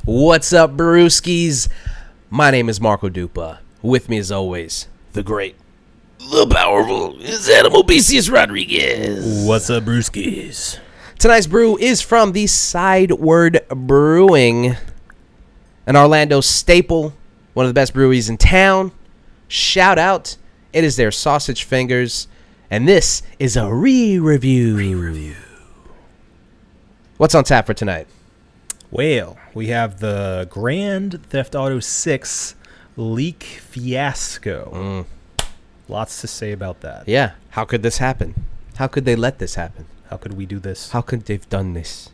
What's up, brewskis? My name is Marco Dupa. With me, as always, the great, the powerful, YZYSHDZ Rodriguez. What's up, brewskis? Tonight's brew is from the Sideward Brewing, an Orlando staple, one of the best breweries in town. Shout out. It is their sausage fingers, and this is a re-review. What's on tap for tonight? Well, we have the Grand Theft Auto 6 leak fiasco. Lots to say about that. Yeah. How could this happen? How could they let this happen? How could we do this? How could they've done this?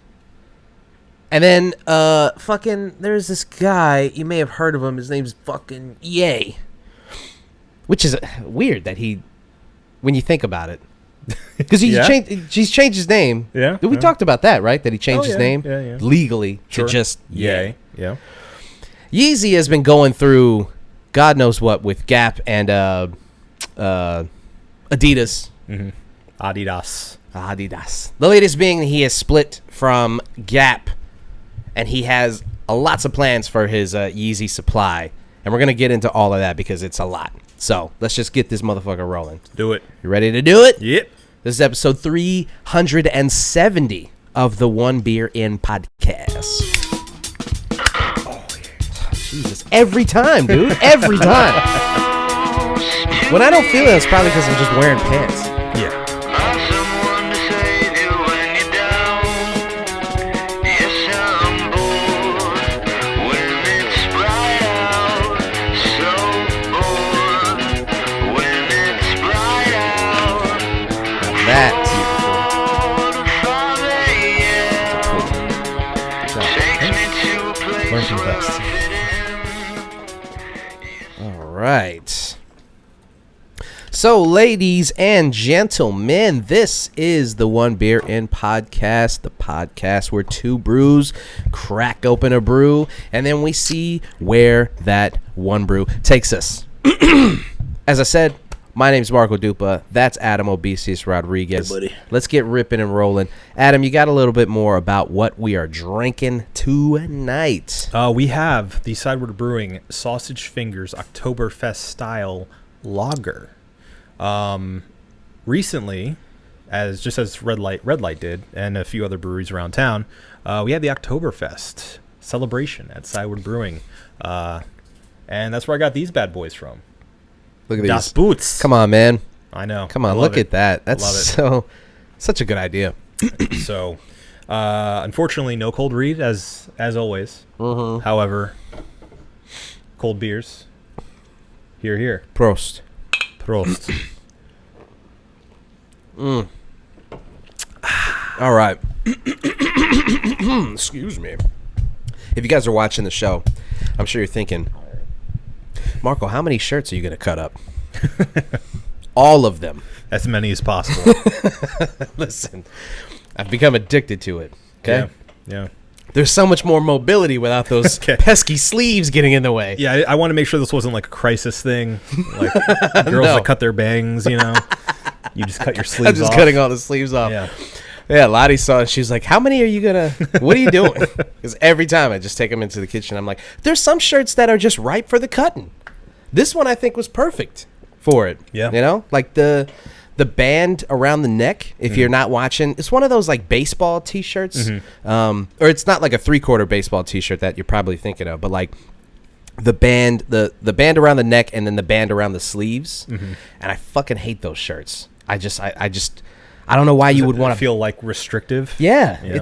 And then, there's this guy. You may have heard of him. His name's fucking Ye. Which is weird that when you think about it. Because he's changed his name. Yeah. We talked about that, right? That he changed his name legally Sure. to just Ye. Yeah. YZY has been going through God knows what with Gap and Adidas. Mm-hmm. Adidas. The latest being he has split from Gap, and he has lots of plans for his YZY supply. And we're going to get into all of that because it's a lot. So let's just get this motherfucker rolling. Do it. You ready to do it? Yep. This is episode 370 of the One Beer In podcast. Oh, Jesus. Every time, dude. Every time. When I don't feel it, it's probably because I'm just wearing pants. Yeah. Learn from the best. All right. So, ladies and gentlemen, this is the One Beer In podcast, the podcast where two brews crack open a brew, and then we see where that one brew takes us. As I said, my name's Marco Dupa. That's Adam Obesius Rodriguez. Hey, buddy. Let's get ripping and rolling. Adam, you got a little bit more about what we are drinking tonight. We have the Sideward Brewing Sausage Fingers Oktoberfest style lager. Recently, as Red Light did, and a few other breweries around town, we had the Oktoberfest celebration at Sideward Brewing, and that's where I got these bad boys from. Look at Das these Boots. Come on, man. I know. Come on, look at that. That's Love it. such a good idea. So, unfortunately, no cold read as always. Mm-hmm. However, cold beers. Here. Prost. All right. Excuse me. If you guys are watching the show, I'm sure you're thinking, Marco, how many shirts are you going to cut up? All of them. As many as possible. Listen, I've become addicted to it. Okay? Yeah. There's so much more mobility without those pesky sleeves getting in the way. Yeah, I want to make sure this wasn't like a crisis thing. Like girls that cut their bangs, you know. You just cut your sleeves off. I'm just cutting all the sleeves off. Yeah, Lottie saw it. She was like, how many are you going to, what are you doing? Because every time I just take them into the kitchen, I'm like, there's some shirts that are just ripe for the cutting. This one I think was perfect for it. Yeah. You know, like the band around the neck, if you're not watching, it's one of those like baseball t-shirts. Or it's not like a 3/4 baseball t-shirt that you're probably thinking of, but like the band around the neck and then the band around the sleeves. And I fucking hate those shirts. I don't know why you would want to feel like restrictive. Yeah.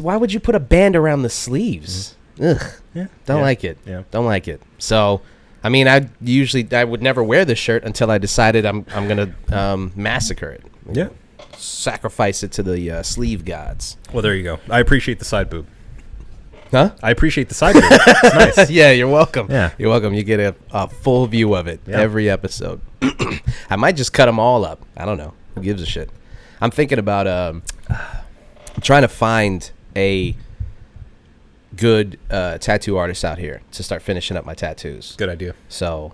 Why would you put a band around the sleeves? Ugh. Yeah. Don't like it. Yeah. Don't like it. So, I mean, I would never wear this shirt until I decided I'm going to massacre it. Yeah. Sacrifice it to the sleeve gods. Well, there you go. I appreciate the side boob. Huh? I appreciate the side boob. It's nice. Yeah, you're welcome. Yeah. You're welcome. You get a full view of it every episode. I might just cut them all up. I don't know. Who gives a shit? I'm thinking about trying to find a good tattoo artists out here to start finishing up my tattoos. Good idea. So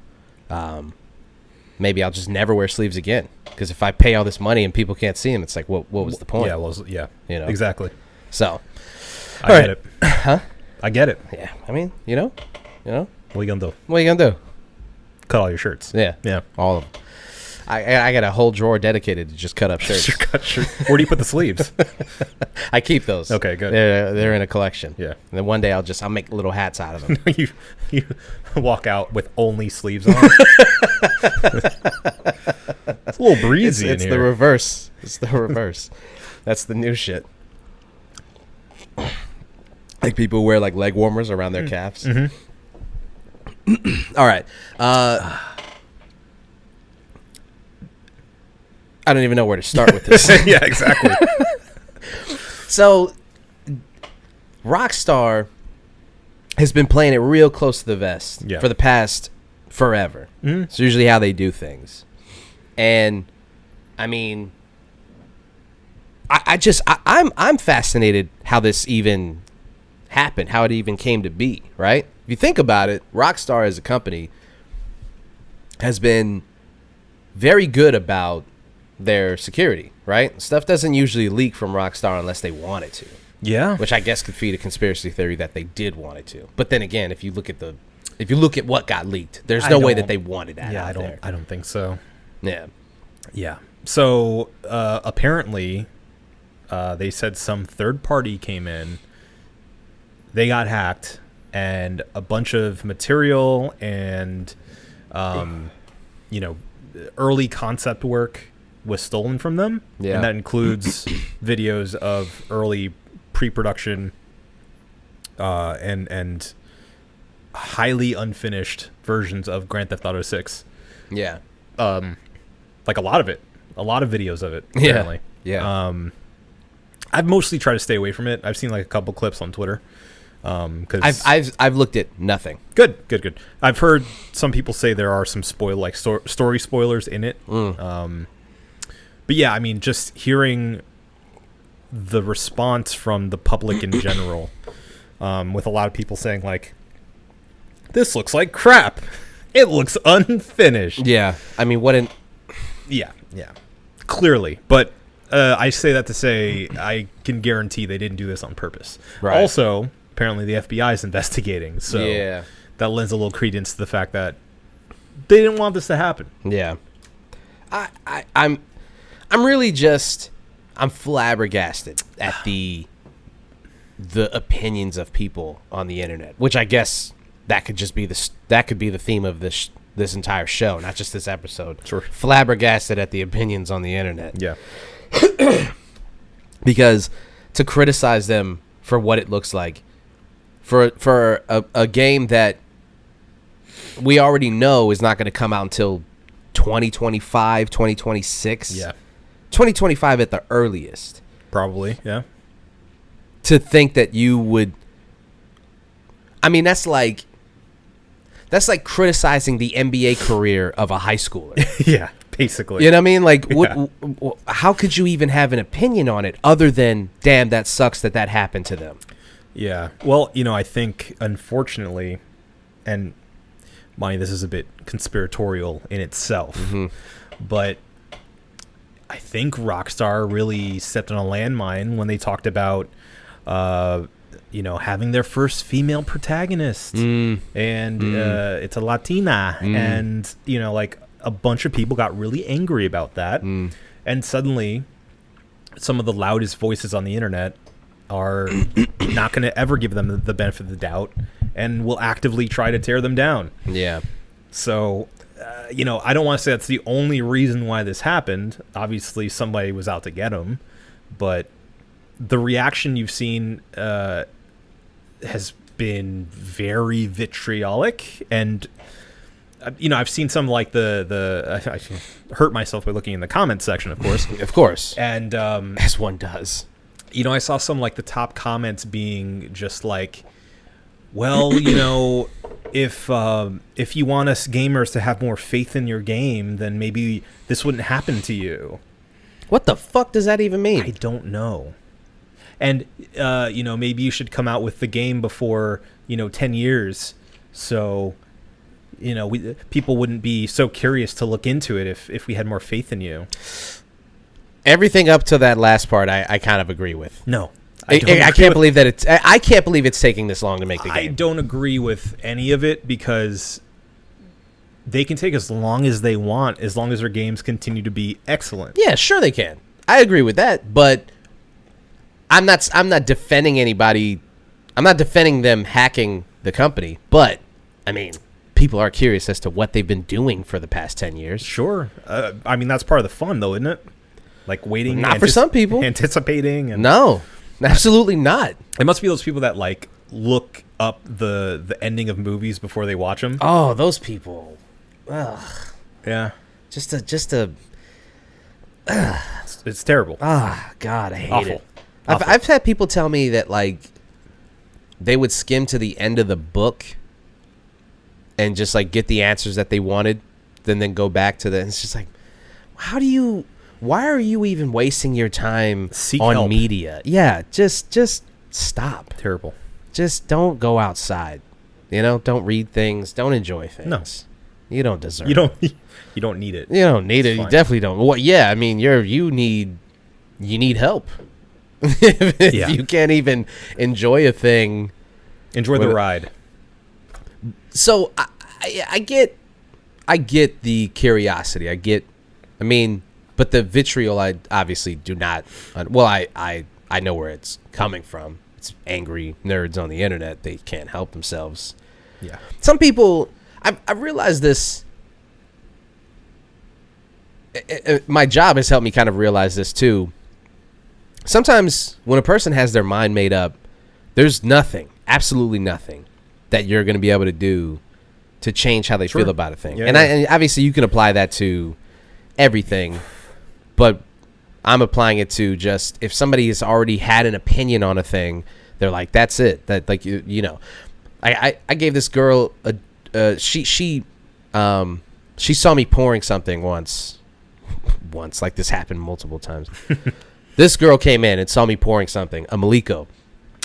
maybe I'll just never wear sleeves again. Because if I pay all this money and people can't see them, it's like, what was the point? Yeah, well, yeah. You know? Exactly. So, I get it. Huh? I get it. Yeah, I mean, you know, What are you gonna do? what are you gonna do? Cut all your shirts. Yeah, Yeah. all of them. I got a whole drawer dedicated to just cut up shirts. Where do you put the sleeves? I keep those. Okay, good. They're in a collection. Yeah. And then one day I'll make little hats out of them. you walk out with only sleeves on. It's a little breezy It's in the here. reverse. It's the reverse. That's the new shit. Like people wear like leg warmers around their calves. Mm-hmm. All right. I don't even know where to start with this. Yeah, exactly. So, Rockstar has been playing it real close to the vest for the past forever. Mm-hmm. It's usually how they do things. And, I mean, I'm fascinated how this even happened, how it even came to be, right? If you think about it, Rockstar as a company has been very good about their security, right? Stuff doesn't usually leak from Rockstar unless they want it to. Yeah. Which I guess could feed a conspiracy theory that they did want it to. But then again, if you look at what got leaked, there's no way that they wanted that out there. I don't think so. Yeah. Yeah. So apparently, they said some third party came in. They got hacked, and a bunch of material and, early concept work was stolen from them. Yeah. And that includes videos of early pre-production and highly unfinished versions of Grand Theft Auto 6. Yeah. Like a lot of videos of it, apparently. Yeah. I've mostly tried to stay away from it. I've seen like a couple clips on Twitter. Cause I've looked at nothing. Good. I've heard some people say there are some story spoilers in it. But yeah, I mean, just hearing the response from the public in general, with a lot of people saying like, "This looks like crap. It looks unfinished." Yeah. I mean, Yeah, clearly. But I say that to say I can guarantee they didn't do this on purpose. Right. Also, apparently the FBI is investigating, so Yeah. that lends a little credence to the fact that they didn't want this to happen. Yeah. I'm really just I'm flabbergasted at the opinions of people on the internet, which I guess that could just be the theme of this entire show, not just this episode. Sure. Flabbergasted at the opinions on the internet. Yeah. Because to criticize them for what it looks like for a game that we already know is not going to come out until 2025, 2026. Yeah. 2025 at the earliest. Probably, yeah. To think that you would, I mean, that's like criticizing the NBA career of a high schooler. Yeah, basically. You know what I mean? Like, Yeah. how could you even have an opinion on it other than, damn, that sucks that happened to them? Yeah. Well, I think, unfortunately, and mind, this is a bit conspiratorial in itself, but I think Rockstar really stepped on a landmine when they talked about, having their first female protagonist, and it's a Latina, and like a bunch of people got really angry about that, and suddenly, some of the loudest voices on the internet are not going to ever give them the benefit of the doubt, and will actively try to tear them down. Yeah. So, I don't want to say that's the only reason why this happened. Obviously, somebody was out to get him, but the reaction you've seen has been very vitriolic, and I've seen some like I hurt myself by looking in the comments section, of course, Of course. and As one does. I saw some like the top comments being just like, well, if you want us gamers to have more faith in your game, then maybe this wouldn't happen to you. What the fuck does that even mean? I don't know. And, maybe you should come out with the game before, 10 years. So, people wouldn't be so curious to look into it if we had more faith in you. Everything up to that last part, I kind of agree with. No. I can't believe that it's. I can't believe it's taking this long to make the game. I don't agree with any of it because they can take as long as they want, as long as their games continue to be excellent. Yeah, sure they can. I agree with that, but I'm not defending anybody. I'm not defending them hacking the company, but I mean, people are curious as to what they've been doing for the past 10 years. Sure. I mean, that's part of the fun, though, isn't it? Like waiting. Not for some people. Anticipating. And no, absolutely not. It must be those people that like look up the ending of movies before they watch them. Oh, those people. Ugh. Yeah. Just a. It's terrible. Ah, God, I hate Awful. it. Awful. I've had people tell me that like they would skim to the end of the book and just like get the answers that they wanted, then go back to the. It's just like, why are you even wasting your time on help. media? Yeah, just stop. Terrible. Just don't go outside. Don't read things. Don't enjoy things. No. You don't deserve You it. don't. You don't need it. You don't need it. It's You fine. definitely don't. Well, yeah, I mean, you need help. If Yeah. you can't even enjoy a thing. Enjoy the ride. So I get the curiosity. But the vitriol, I obviously do not. Well, I know where it's coming from. It's angry nerds on the internet. They can't help themselves. Yeah. Some people, I've realized this. My job has helped me kind of realize this too. Sometimes when a person has their mind made up, there's nothing, absolutely nothing, that you're going to be able to do to change how they Sure. feel about a thing. Yeah, And obviously you can apply that to everything, but I'm applying it to just if somebody has already had an opinion on a thing, they're like, that's it. That like I gave this girl she saw me pouring something once like this happened multiple times. This girl came in and saw me pouring something, a Maliko,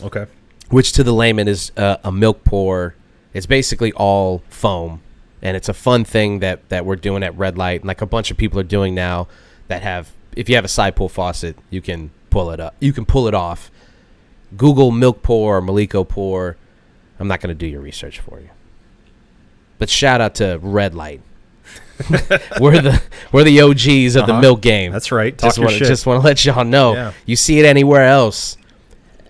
Okay. which to the layman is a milk pour. It's basically all foam, and it's a fun thing that we're doing at Red Light, and like a bunch of people are doing now that have, if you have a side pull faucet, you can pull it up. You can pull it off. Google milk pour or Maliko pour. I'm not going to do your research for you. But shout out to Red Light. we're the OGs of the milk game. That's right. Talk your shit. Just want to let y'all know. Yeah. You see it anywhere else,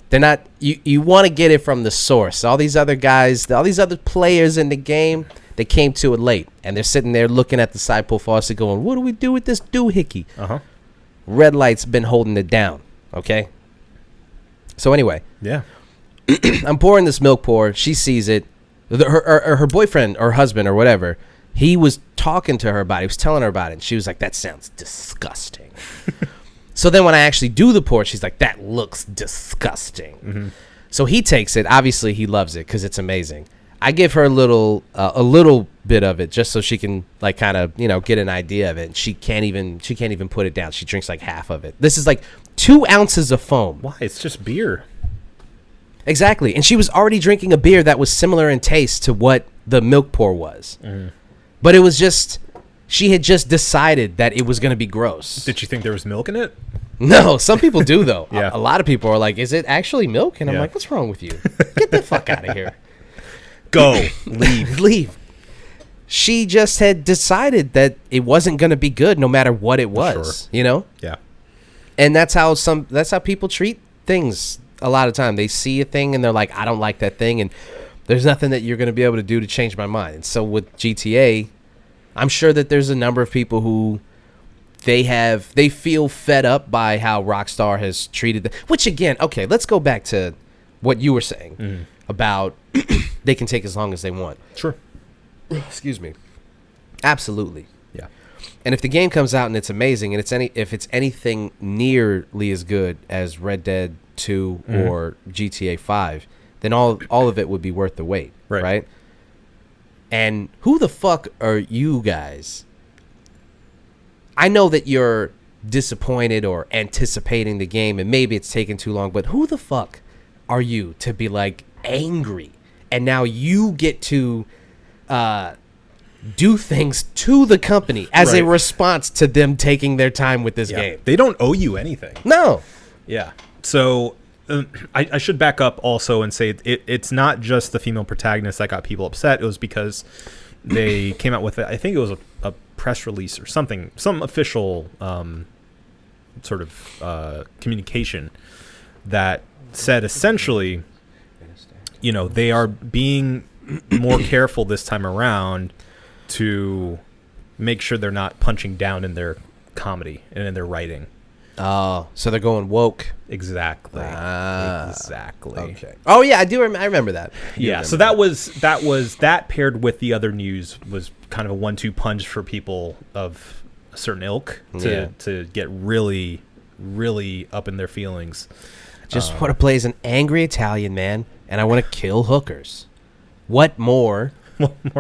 they're not. You want to get it from the source. All these other guys, all these other players in the game, they came to it late, and they're sitting there looking at the side pull faucet, going, "What do we do with this doohickey?" Red Light's been holding it down. Okay. So anyway, Yeah. I'm pouring this milk pour. She sees it. Her boyfriend or husband or whatever, he was talking to her about it. He was telling her about it. And she was like, that sounds disgusting. So then when I actually do the pour, she's like, that looks disgusting. Mm-hmm. So he takes it. Obviously, he loves it because it's amazing. I give her a little bit of it just so she can like kind of get an idea of it. And she can't even put it down. She drinks like half of it. This is like 2 ounces of foam. Why? It's just beer. Exactly. And she was already drinking a beer that was similar in taste to what the milk pour was. Mm. But it was just, she had just decided that it was going to be gross. Did you think there was milk in it? No, some people do, though. Yeah. A lot of people are like, is it actually milk? And I'm Yeah. like, what's wrong with you? Get the fuck out of here. Go. Leave. She just had decided that it wasn't going to be good no matter what it was, Yeah. And that's how people treat things a lot of time. They see a thing and they're like, I don't like that thing, and there's nothing that you're going to be able to do to change my mind. And so with GTA, I'm sure that there's a number of people who they feel fed up by how Rockstar has treated them. Which again, okay, let's go back to what you were saying about they can take as long as they want. Sure. Excuse me. Absolutely. Yeah. And if the game comes out and it's amazing, and if it's anything nearly as good as Red Dead 2 or GTA 5, then all of it would be worth the wait, right? And who the fuck are you guys? I know that you're disappointed or anticipating the game, and maybe it's taking too long, but who the fuck are you to be like angry? And now you get to do things to the company as a response to them taking their time with this game. They don't owe you anything. No. Yeah. So I should back up also and say it's not just the female protagonist that got people upset. It was because they came out with, I think it was a press release or something, some official sort of communication that said essentially, they are being more careful this time around to make sure they're not punching down in their comedy and in their writing. Oh, so they're going woke. Exactly. Exactly. Okay. Oh yeah, I remember that. So that paired with the other news was kind of a 1-2 punch for people of a certain ilk to get really, really up in their feelings. Just want to play as an angry Italian man, and I want to kill hookers. What more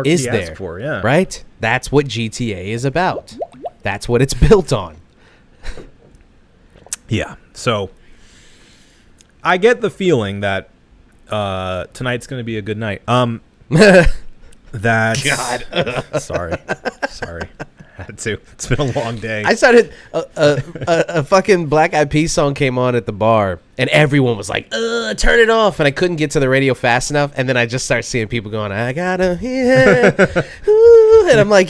is there? For, yeah. Right? That's what GTA is about. That's what it's built on. Yeah. So I get the feeling that tonight's going to be a good night. That's God. Sorry. Had to. It's been a long day. I started a fucking Black Eyed Peas song came on at the bar, and everyone was like, turn it off. And I couldn't get to the radio fast enough. And then I just started seeing people going, I gotta hear. And I'm like,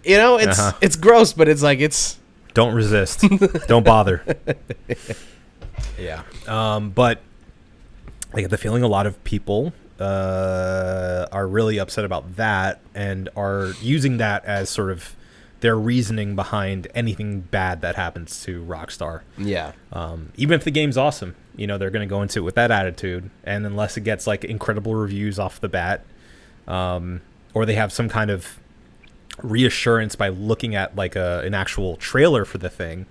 it's gross, but it's like, don't resist. Don't bother. Yeah. But I get the feeling a lot of people are really upset about that and are using that as sort of their reasoning behind anything bad that happens to Rockstar. Yeah. Even if the game's awesome, they're going to go into it with that attitude. And unless it gets like incredible reviews off the bat, or they have some kind of reassurance by looking at like an actual trailer for the thing,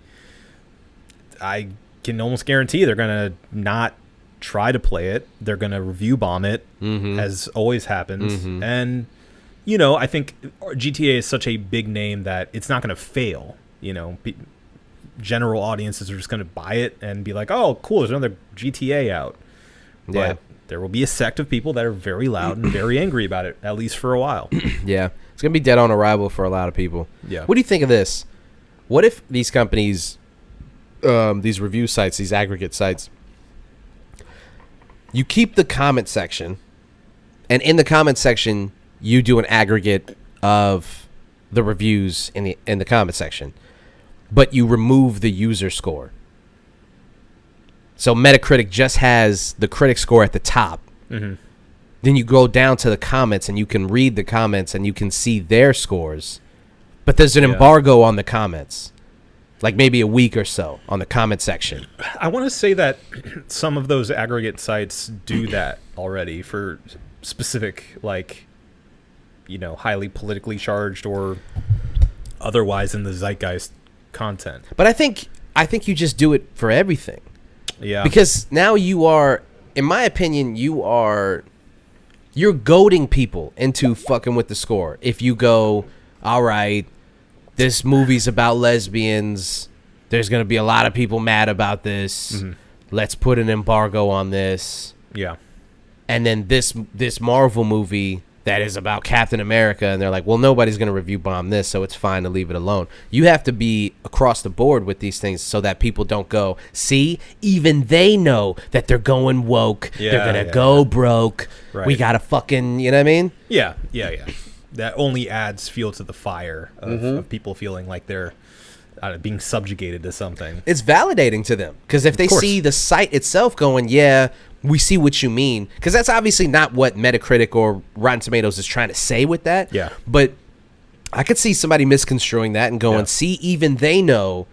I can almost guarantee they're going to not try to play it. They're going to review bomb it, as always happens. And I think GTA is such a big name that it's not going to fail. General audiences are just going to buy it and be like, oh cool, there's another GTA out. But there will be a sect of people that are very loud and very angry about it, at least for a while. Yeah, it's going to be dead on arrival for a lot of people. Yeah. What do you think of this? What if these companies, these review sites, these aggregate sites, you keep the comment section, and in the comment section, you do an aggregate of the reviews in the comment section, but you remove the user score. So Metacritic just has the critic score at the top. Then you go down to the comments, and you can read the comments, and you can see their scores. But there's an embargo on the comments, like maybe a week or so on the comment section. I want to say that some of those aggregate sites do that already for specific, like, highly politically charged or otherwise in the zeitgeist content. But I think you just do it for everything. Yeah. Because now you are, in my opinion, you're goading people into fucking with the score. If you go, all right, this movie's about lesbians, there's going to be a lot of people mad about this. Let's put an embargo on this. Yeah. And then this Marvel movie that is about Captain America, and they're like, well, nobody's going to review bomb this, so it's fine to leave it alone. You have to be across the board with these things so that people don't go, see, even they know that they're going woke. They're going to go broke. Right. We got to fucking, you know what I mean? Yeah. That only adds fuel to the fire of people feeling like they're being subjugated to something. It's validating to them, because if they see the site itself going, we see what you mean, because that's obviously not what Metacritic or Rotten Tomatoes is trying to say with that. Yeah. But I could see somebody misconstruing that and going, see, even they know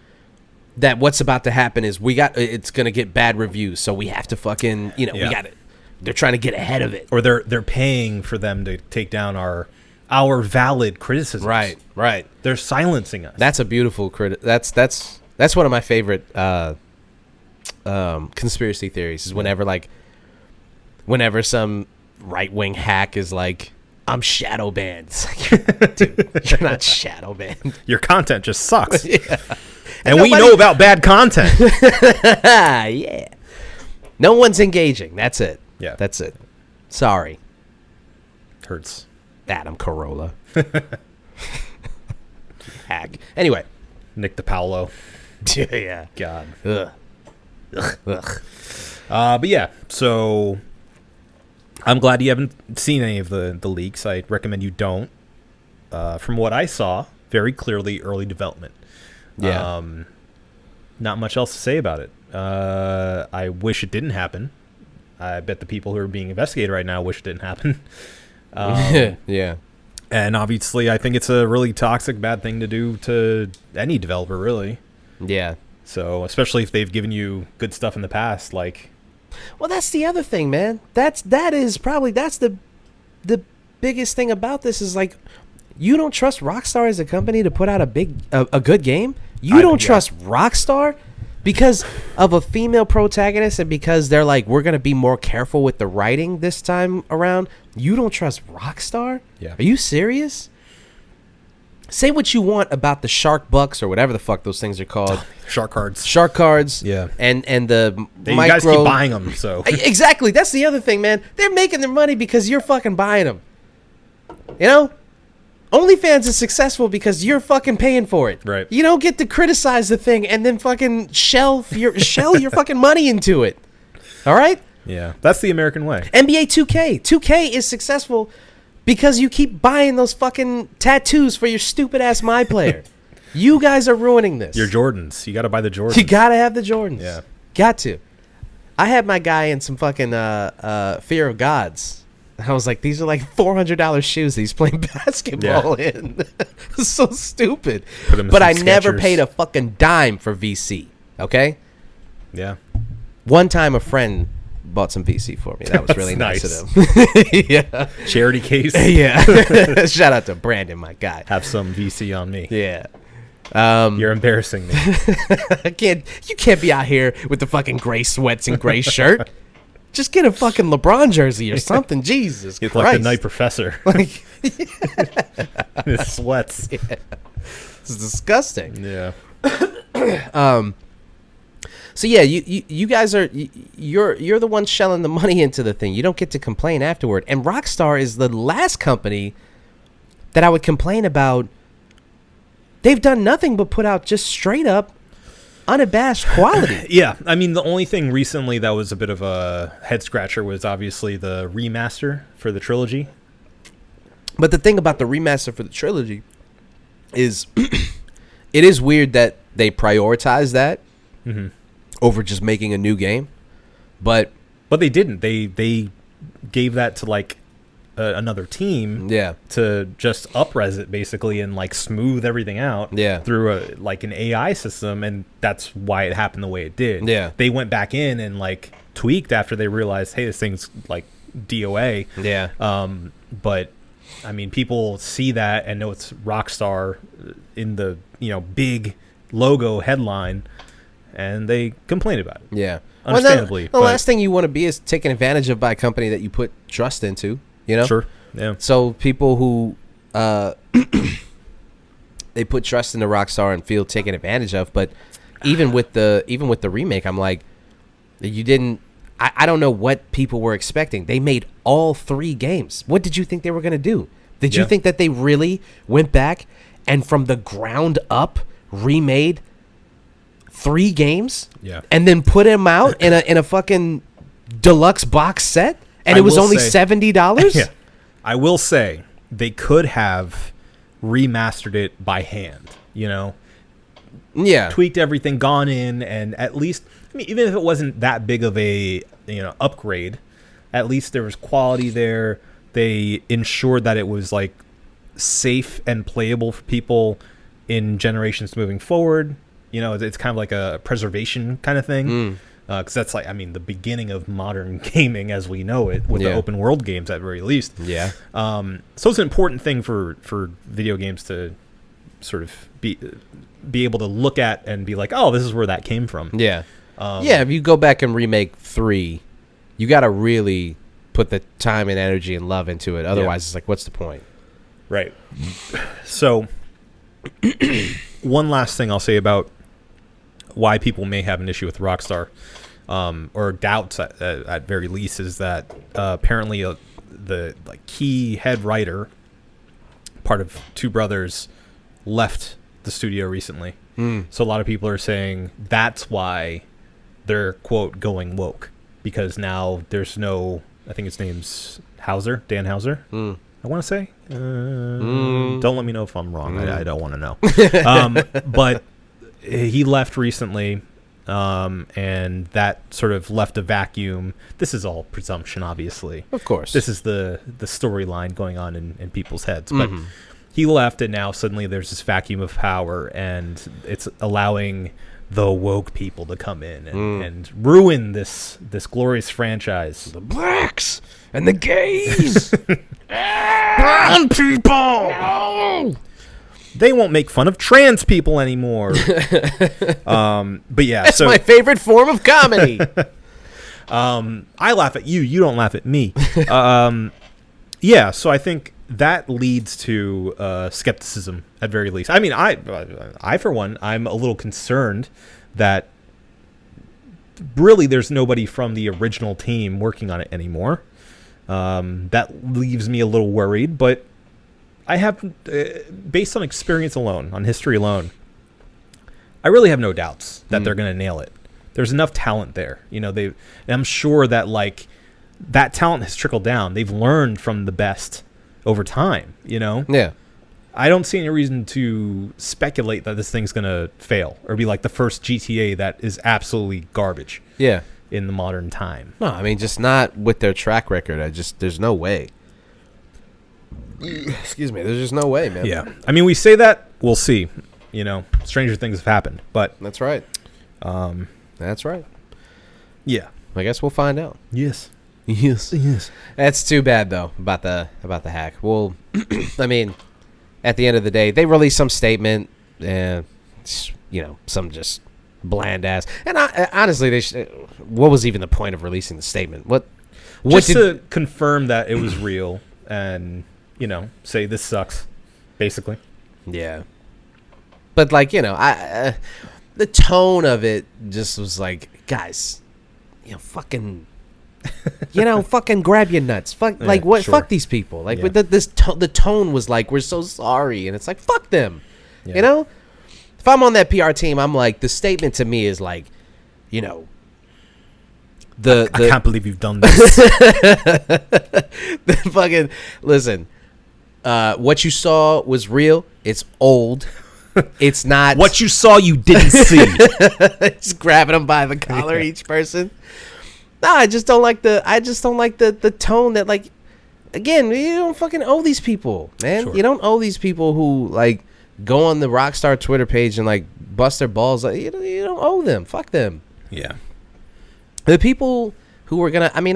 that what's about to happen is it's going to get bad reviews, so we have to fucking, we got it. They're trying to get ahead of it. Or they're paying for them to take down our valid criticisms. Right. They're silencing us. That's a beautiful that's one of my favorite conspiracy theories, is whenever some right-wing hack is like, I'm shadow banned. Dude, you're not shadow banned. Your content just sucks. And we know about bad content. Yeah. No one's engaging. That's it. Yeah. That's it. Sorry. Hurts. Adam Carolla. Hack. Anyway. Nick DiPaolo. Yeah. God. Ugh. But yeah, so I'm glad you haven't seen any of the leaks. I recommend you don't. From what I saw, very clearly early development. Yeah. Not much else to say about it. I wish it didn't happen. I bet the people who are being investigated right now wish it didn't happen. Yeah. And obviously, I think it's a really toxic, bad thing to do to any developer, really. Yeah. So, especially if they've given you good stuff in the past, like... Well, that's the other thing, man. That's the biggest thing about this is, like, you don't trust Rockstar as a company to put out a good game? You don't trust Rockstar because of a female protagonist and because they're like, we're going to be more careful with the writing this time around? You don't trust Rockstar? Yeah. Are you serious? Say what you want about the Shark Bucks or whatever the fuck those things are called. Shark cards. Shark cards. Yeah. And the You micro... guys keep buying them, so... Exactly. That's the other thing, man. They're making their money because you're fucking buying them. You know? OnlyFans is successful because you're fucking paying for it. Right. You don't get to criticize the thing and then fucking shell your fucking money into it. All right? Yeah. That's the American way. NBA 2K. 2K is successful because you keep buying those fucking tattoos for your stupid ass My Player. You guys are ruining this. Your Jordans. You got to buy the Jordans. You gotta have the Jordans. Yeah. Got to. I had my guy in some fucking Fear of Gods. I was like, these are like $400 shoes that he's playing basketball in. It's so stupid. But I never paid a fucking dime for VC. Okay? Yeah. One time a friend bought some VC for me. That was really nice of them. Yeah. Charity case. Yeah. Shout out to Brandon, my guy. Have some VC on me. Yeah. You're embarrassing me. You can't be out here with the fucking gray sweats and gray shirt. Just get a fucking LeBron jersey or something. Jesus It's Christ. like the Night Professor. Like, His sweats. yeah. It's disgusting. Yeah. So yeah, you guys are you're the ones shelling the money into the thing. You don't get to complain afterward. And Rockstar is the last company that I would complain about. They've done nothing but put out just straight up unabashed quality. Yeah, I mean, the only thing recently that was a bit of a head scratcher was obviously the remaster for the trilogy. But the thing about the remaster for the trilogy is it is weird that they prioritize that over just making a new game. But they didn't. They gave that to like another team to just up-res it basically and like smooth everything out through an AI system, and that's why it happened the way it did. Yeah. They went back in and like tweaked after they realized, hey, this thing's like DOA. Yeah. But I mean, people see that and know it's Rockstar in the, big logo headline, and they complain about it. Yeah. Understandably. Well, the last thing you want to be is taken advantage of by a company that you put trust into. Sure. Yeah. So people who they put trust into Rockstar and feel taken advantage of, but even with the remake, I'm like, you didn't. I don't know what people were expecting. They made all 3 games. What did you think they were going to do? Did you think that they really went back and from the ground up remade 3 games? Yeah. And then put them out in a fucking deluxe box set? And it was only $70? Yeah. I will say they could have remastered it by hand, Yeah. tweaked everything, gone in, and at least, I mean, even if it wasn't that big of a, upgrade, at least there was quality there. They ensured that it was like safe and playable for people in generations moving forward. It's kind of like a preservation kind of thing. Because that's like, I mean, the beginning of modern gaming as we know it, with the open world games at very least. Yeah. So it's an important thing for video games to sort of be able to look at and be like, oh, this is where that came from. Yeah. If you go back and remake 3, you got to really put the time and energy and love into it. Otherwise, it's like, what's the point? Right. So one last thing I'll say about why people may have an issue with Rockstar, or doubts at very least, is that apparently the key head writer, part of Two Brothers, left the studio recently. So a lot of people are saying that's why they're, quote, going woke, because now there's no, I think his name's Hauser, Dan Hauser. I want to say. Don't let me know if I'm wrong. I don't want to know. But he left recently, and that sort of left a vacuum. This is all presumption, obviously. Of course. This is the storyline going on in people's heads. But he left, and now suddenly there's this vacuum of power, and it's allowing the woke people to come in and ruin this glorious franchise. The blacks and the gays. Brown people. No. They won't make fun of trans people anymore. But yeah, that's my favorite form of comedy. I laugh at you. You don't laugh at me. Yeah, so I think that leads to skepticism at very least. I mean, I for one, I'm a little concerned that really there's nobody from the original team working on it anymore. That leaves me a little worried, but I have, based on experience alone, on history alone, I really have no doubts that they're going to nail it. There's enough talent there. You know, and I'm sure that like that talent has trickled down. They've learned from the best over time, you know? Yeah. I don't see any reason to speculate that this thing's going to fail or be like the first GTA that is absolutely garbage. Yeah. In the modern time. No, I mean, just not with their track record. There's no way. Excuse me. There's just no way, man. Yeah. I mean, we say that, we'll see. You know, stranger things have happened, but. That's right. That's right. Yeah. I guess we'll find out. Yes. Yes. That's too bad, though, about the hack. Well, I mean, at the end of the day, they released some statement, and, you know, some just bland ass. And honestly, what was even the point of releasing the statement? What just to confirm that it was real and, you know, say this sucks, basically. Yeah. But, like, you know, the tone of it just was like, guys, you know, fucking grab your nuts. Fuck, like, what? Sure. Fuck these people. Like, with the tone was like, we're so sorry. And it's like, fuck them. Yeah. You know? If I'm on that PR team, I'm like, the statement to me is like, you know, I can't believe you've done this. The fucking, listen, what you saw was real. It's old. It's not. What you saw, you didn't see. Just grabbing them by the collar, each person. No, I just don't like the tone that, like, again, you don't fucking owe these people, man. Sure. You don't owe these people who, like, go on the Rockstar Twitter page and, like, bust their balls. Like, you don't owe them. Fuck them. Yeah. The people who are gonna, I mean,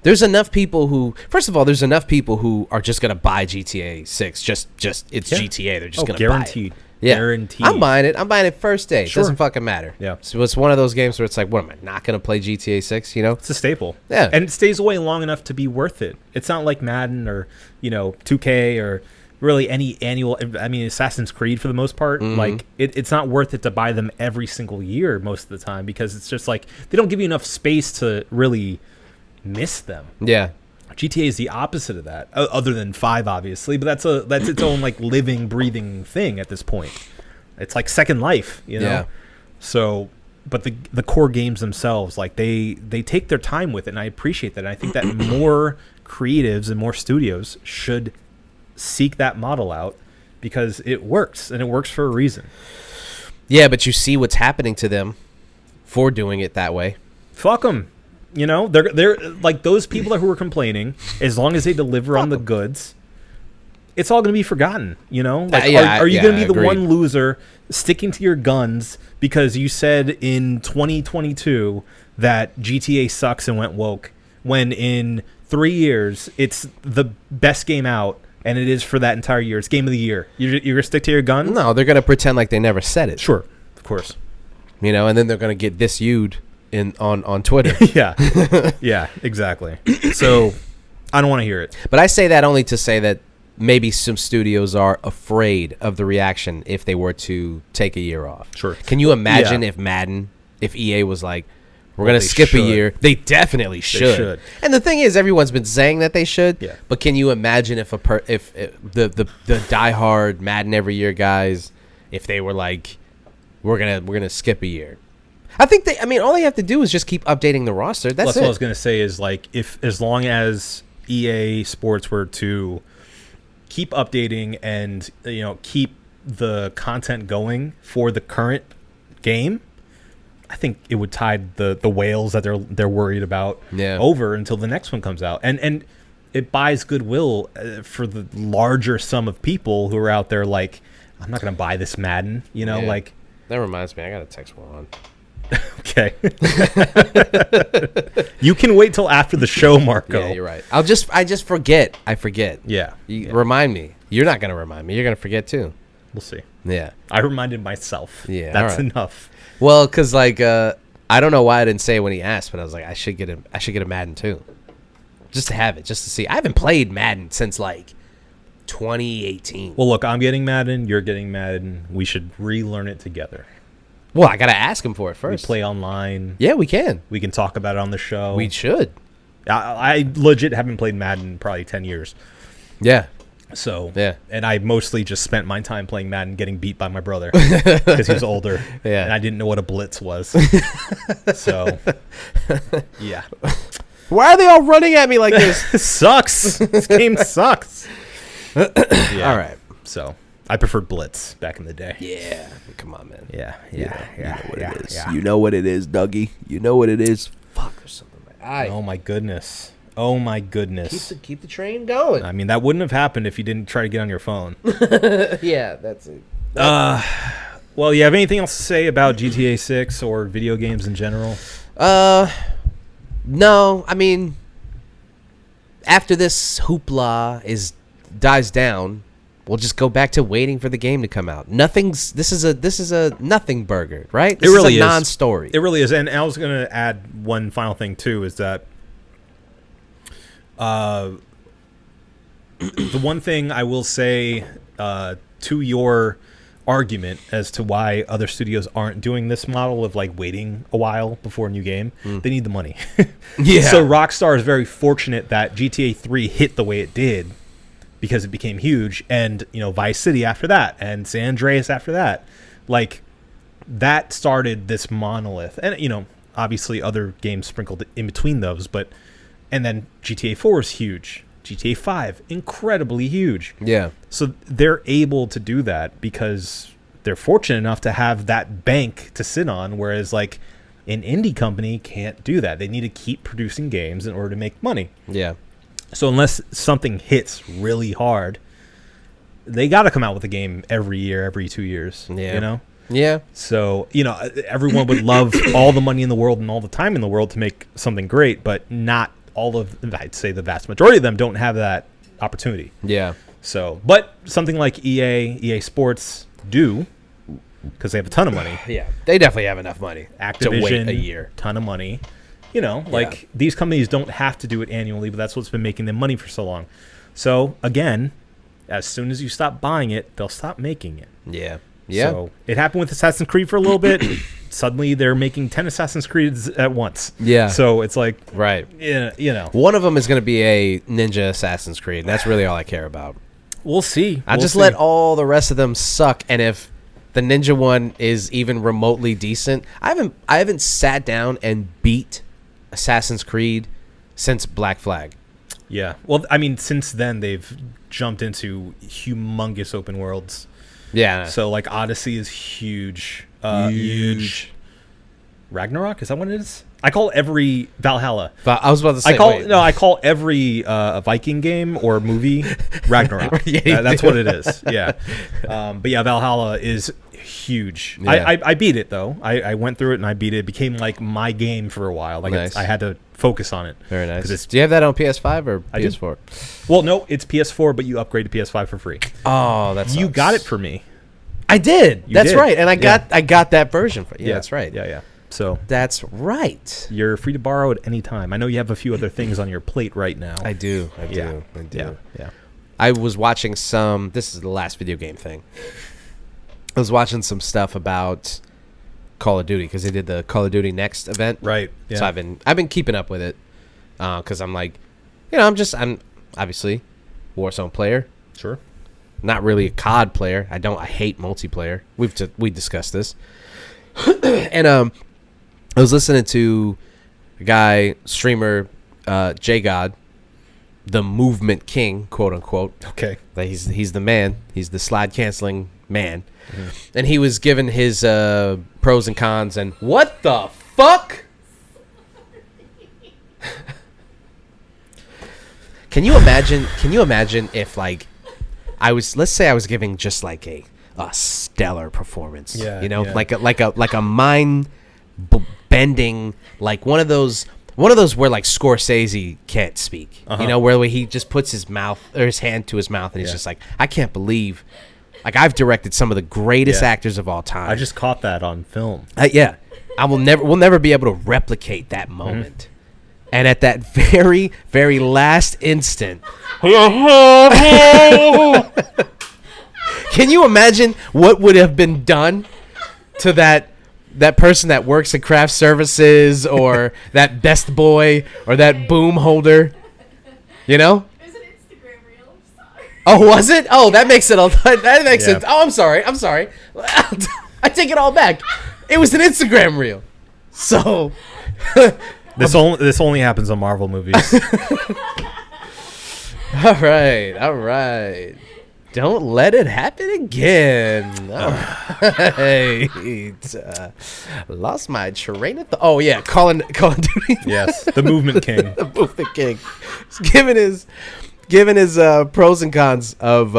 there's enough people who, first of all, there's enough people who are just gonna buy GTA 6. Just it's GTA. They're just gonna guaranteed. Buy it. Yeah. Guaranteed. I'm buying it. I'm buying it first day. Sure. It doesn't fucking matter. Yeah. So it's one of those games where it's like, what, am I not gonna play GTA 6? You know, it's a staple. Yeah. And it stays away long enough to be worth it. It's not like Madden or, you know, 2K or really any annual. I mean, Assassin's Creed for the most part. Mm-hmm. Like it's not worth it to buy them every single year most of the time because it's just like they don't give you enough space to really miss them. Yeah. GTA is the opposite of that, other than 5, obviously, but that's its own like living, breathing thing at this point. It's like Second Life, you know. Yeah. So, but the core games themselves, like they take their time with it, and I appreciate that. And I think that more creatives and more studios should seek that model out because it works, and it works for a reason. Yeah, but you see what's happening to them for doing it that way. Fuck them. You know, they're like those people who were complaining. As long as they deliver on the goods, it's all going to be forgotten. You know, like are you going to be the one loser sticking to your guns because you said in 2022 that GTA sucks and went woke, when in 3 years it's the best game out and it is for that entire year. It's game of the year. You're going to stick to your guns? No, they're going to pretend like they never said it. Sure, of course. You know, and then they're going to get disused on Twitter. Yeah, exactly. So I don't want to hear it. But I say that only to say that maybe some studios are afraid of the reaction if they were to take a year off. Sure. Can you imagine if EA was like, we're going to skip a year? They definitely should. And the thing is, everyone's been saying that they should. Yeah. But can you imagine if the diehard Madden every year guys, if they were like, we're gonna skip a year? I think all they have to do is just keep updating the roster. That's what I it. was going to say is, like, as long as EA Sports were to keep updating and, keep the content going for the current game, I think it would tide the whales that they're worried about over until the next one comes out. And it buys goodwill for the larger sum of people who are out there like, I'm not going to buy this Madden, like. That reminds me, I got to text Juan. Okay. You can wait till after the show, Marco. Yeah, you're right. I just forget. I forget. Yeah. Remind me. You're not going to remind me. You're going to forget too. We'll see. Yeah. I reminded myself. Yeah. That's enough. Well, because I don't know why I didn't say it when he asked, but I was like, I should get a Madden too. Just to have it, just to see. I haven't played Madden since 2018. Well, look, I'm getting Madden. You're getting Madden. We should relearn it together. Well, I got to ask him for it first. We play online. Yeah, we can. We can talk about it on the show. We should. I legit haven't played Madden in probably 10 years. Yeah. So, yeah. And I mostly just spent my time playing Madden getting beat by my brother because he was older. Yeah. And I didn't know what a blitz was. So, yeah. Why are they all running at me like this? This sucks. This game sucks. Yeah. All right. So, I preferred blitz back in the day. Yeah. Come on, man. Yeah. You know what it is. You know what it is, Dougie. You know what it is. Fuck, there's something in my eye. Oh, my goodness. Oh, my goodness. Keep the train going. I mean, that wouldn't have happened if you didn't try to get on your phone. Yeah, that's it. Well, you have anything else to say about GTA 6 or video games in general? No. I mean, after this hoopla dies down, we'll just go back to waiting for the game to come out. This is a nothing burger, right? This it really is a non-story. It really is. And I was going to add one final thing too, is that the one thing I will say to your argument as to why other studios aren't doing this model of like waiting a while before a new game, they need the money. Yeah. So Rockstar is very fortunate that GTA 3 hit the way it did because it became huge, and Vice City after that, and San Andreas after that, like that started this monolith, and obviously other games sprinkled in between those, and then GTA 4 is huge. GTA 5, incredibly huge. Yeah. So they're able to do that because they're fortunate enough to have that bank to sit on, whereas like an indie company can't do that. They need to keep producing games in order to make money. Yeah. So unless something hits really hard, they got to come out with a game every year, every 2 years. Yeah. Yeah. So, everyone would love all the money in the world and all the time in the world to make something great, but not all of, I'd say the vast majority of them don't have that opportunity. Yeah. So, but something like EA Sports do, because they have a ton of money. Yeah. They definitely have enough money Activision, to wait a year. Ton of money. These companies don't have to do it annually, but that's what's been making them money for so long. So, again, as soon as you stop buying it, they'll stop making it. Yeah. Yeah. So it happened with Assassin's Creed for a little bit. Suddenly they're making 10 Assassin's Creeds at once. Yeah. So it's like, right. Yeah, One of them is going to be a Ninja Assassin's Creed. That's really all I care about. We'll see. I just let all the rest of them suck, and if the Ninja one is even remotely decent, I haven't sat down and beat Assassin's Creed since Black Flag. Yeah. Well, I mean, since then they've jumped into humongous open worlds. Yeah. So like Odyssey is huge. Huge. Ragnarok, is that what it is? I call every Valhalla. I was about to say. I call every Viking game or movie Ragnarok. That's what it is. Yeah. But yeah, Valhalla is huge. Yeah. I beat it though. I went through it and I beat it. It became like my game for a while. Like nice. I had to focus on it. Very nice. Do you have that on PS5 or PS4? Well, no, it's PS4, but you upgrade to PS5 for free. Oh, that's you got it for me. I did. That's right, and I got that version for you. Yeah, that's right. Yeah. So that's right. You're free to borrow at any time. I know you have a few other things on your plate right now. I do. Yeah. I was watching some. This is the last video game thing. I was watching some stuff about Call of Duty because they did the Call of Duty Next event. Right. Yeah. So I've been keeping up with it because I'm like, I'm obviously Warzone player. Sure. Not really a COD player. I hate multiplayer. We discussed this. And I was listening to a guy, streamer, J God, the movement king, quote unquote. Okay. Like he's the man. He's the slide canceling man. And he was giving his pros and cons. And what the fuck? Can you imagine if, like, let's say I was giving just like a stellar performance. Yeah. You know, yeah. like a mind bending, like one of those where like Scorsese can't speak. You know, where he just puts his mouth or his hand to his mouth and he's just like, I can't believe, like, I've directed some of the greatest actors of all time. I just caught that on film. Yeah, we'll never be able to replicate that moment. And at that very, very last instant, can you imagine what would have been done to that person that works at craft services or that best boy or that boom holder? You know? There's an Instagram reel. I'm sorry. Oh, was it? Oh, that makes it sense. Oh, I'm sorry. I take it all back. It was an Instagram reel. So This only happens on Marvel movies. All right. Don't let it happen again. All right. Lost my train of thought. Oh yeah, Call of Duty. Yes, the movement king. The movement king. He's giving his pros and cons of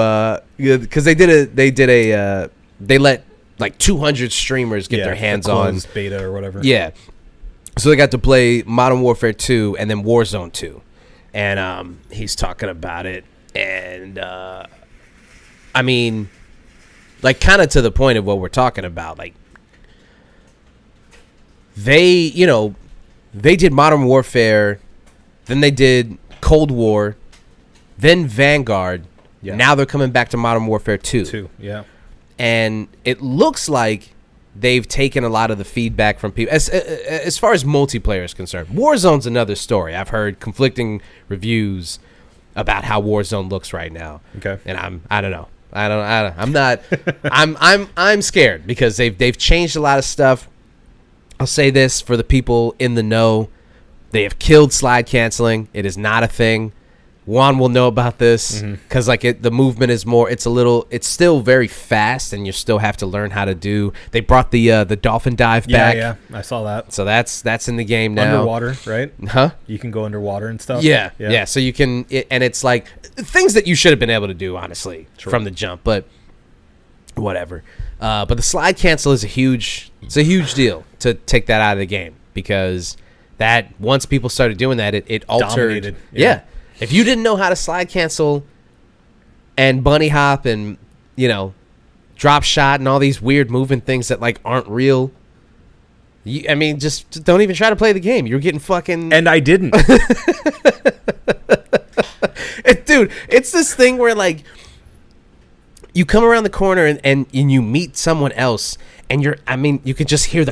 because they let like 200 streamers get their hands on beta or whatever. Yeah. So they got to play Modern Warfare 2 and then Warzone 2. And he's talking about it. And, I mean, like, kind of to the point of what we're talking about. Like, they did Modern Warfare, then they did Cold War, then Vanguard. Yeah. Now they're coming back to Modern Warfare 2. Yeah. And it looks like they've taken a lot of the feedback from people as far as multiplayer is concerned. Warzone's another story. I've heard conflicting reviews about how Warzone looks right now. Okay. And I don't know. I'm scared because they've changed a lot of stuff. I'll say this for the people in the know. They have killed slide canceling. It is not a thing. Juan will know about this because the movement is more. It's still very fast, and you still have to learn how to do. They brought the dolphin dive back. Yeah, I saw that. So that's in the game now. Underwater, right? Huh? You can go underwater and stuff. Yeah. So you can, and it's like things that you should have been able to do, honestly, from the jump. But whatever. But the slide cancel is a huge deal to take that out of the game because that once people started doing that, it altered. Dominated. Yeah. If you didn't know how to slide cancel and bunny hop and, drop shot and all these weird moving things that, like, aren't real, just don't even try to play the game. You're getting fucking... And I didn't. Dude, it's this thing where, like, you come around the corner and you meet someone else and you can just hear the...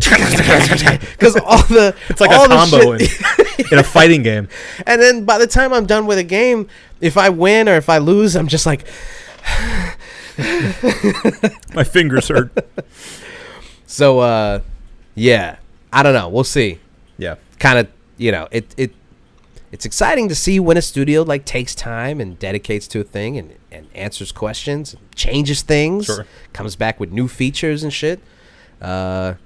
Because all the... It's like a combo in a fighting game. And then by the time I'm done with a game, if I win or if I lose, I'm just like... My fingers hurt. So, yeah. I don't know. We'll see. Yeah. Kind of, it's exciting to see when a studio, like, takes time and dedicates to a thing and answers questions, and changes things, comes back with new features and shit. So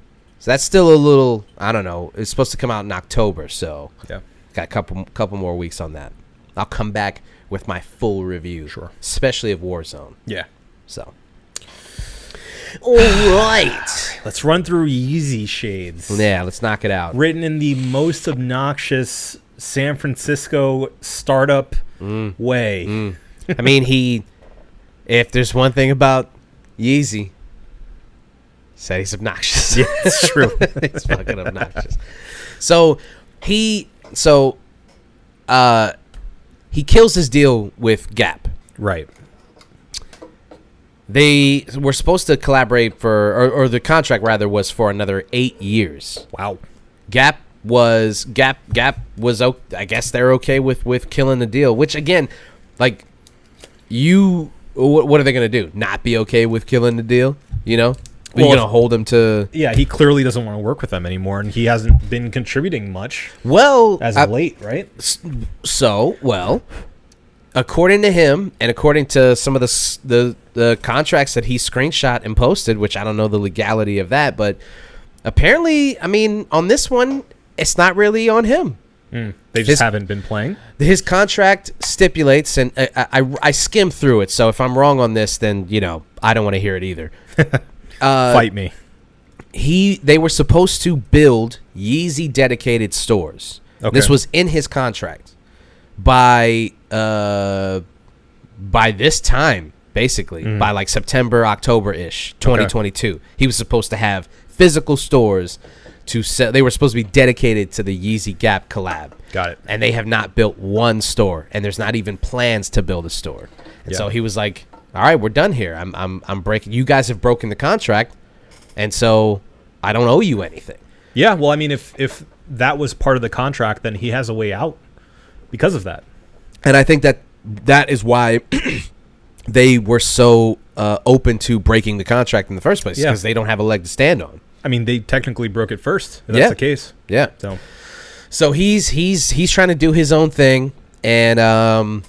that's still a little, I don't know. It's supposed to come out in October, so yeah, got a couple more weeks on that. I'll come back with my full review, especially of Warzone. Yeah. So, all right, let's run through YZYSHDZ. Yeah, let's knock it out. Written in the most obnoxious San Francisco startup way. I mean, if there's one thing about Yeezy, said he's obnoxious. Yeah, it's true. He's fucking obnoxious. So he kills his deal with Gap. Right. They were supposed to collaborate or the contract rather was for another 8 years. Wow. Gap was I guess they're okay with killing the deal, which again, like, what are they going to do? Not be okay with killing the deal, Are you gonna hold him to? Yeah, he clearly doesn't want to work with them anymore, and he hasn't been contributing much Well, as of late, right? Well, according to him, and according to some of the contracts that he screenshot and posted, which I don't know the legality of that, but apparently, I mean, on this one, it's not really on him. They just haven't been playing. His contract stipulates, and I skimmed through it, so if I'm wrong on this, then, I don't want to hear it either. Fight me. They were supposed to build Yeezy dedicated stores. Okay. This was in his contract by this time, basically, by like September, October-ish, 2022. Okay. He was supposed to have physical stores to sell. They were supposed to be dedicated to the Yeezy Gap collab. Got it. And they have not built one store, and there's not even plans to build a store. And so he was like, all right, we're done here. I'm breaking. You guys have broken the contract, and so I don't owe you anything. Yeah, well, I mean, if that was part of the contract, then he has a way out because of that. And I think that is why they were so open to breaking the contract in the first place, because they don't have a leg to stand on. I mean, they technically broke it first. If that's the case. Yeah. So he's trying to do his own thing, and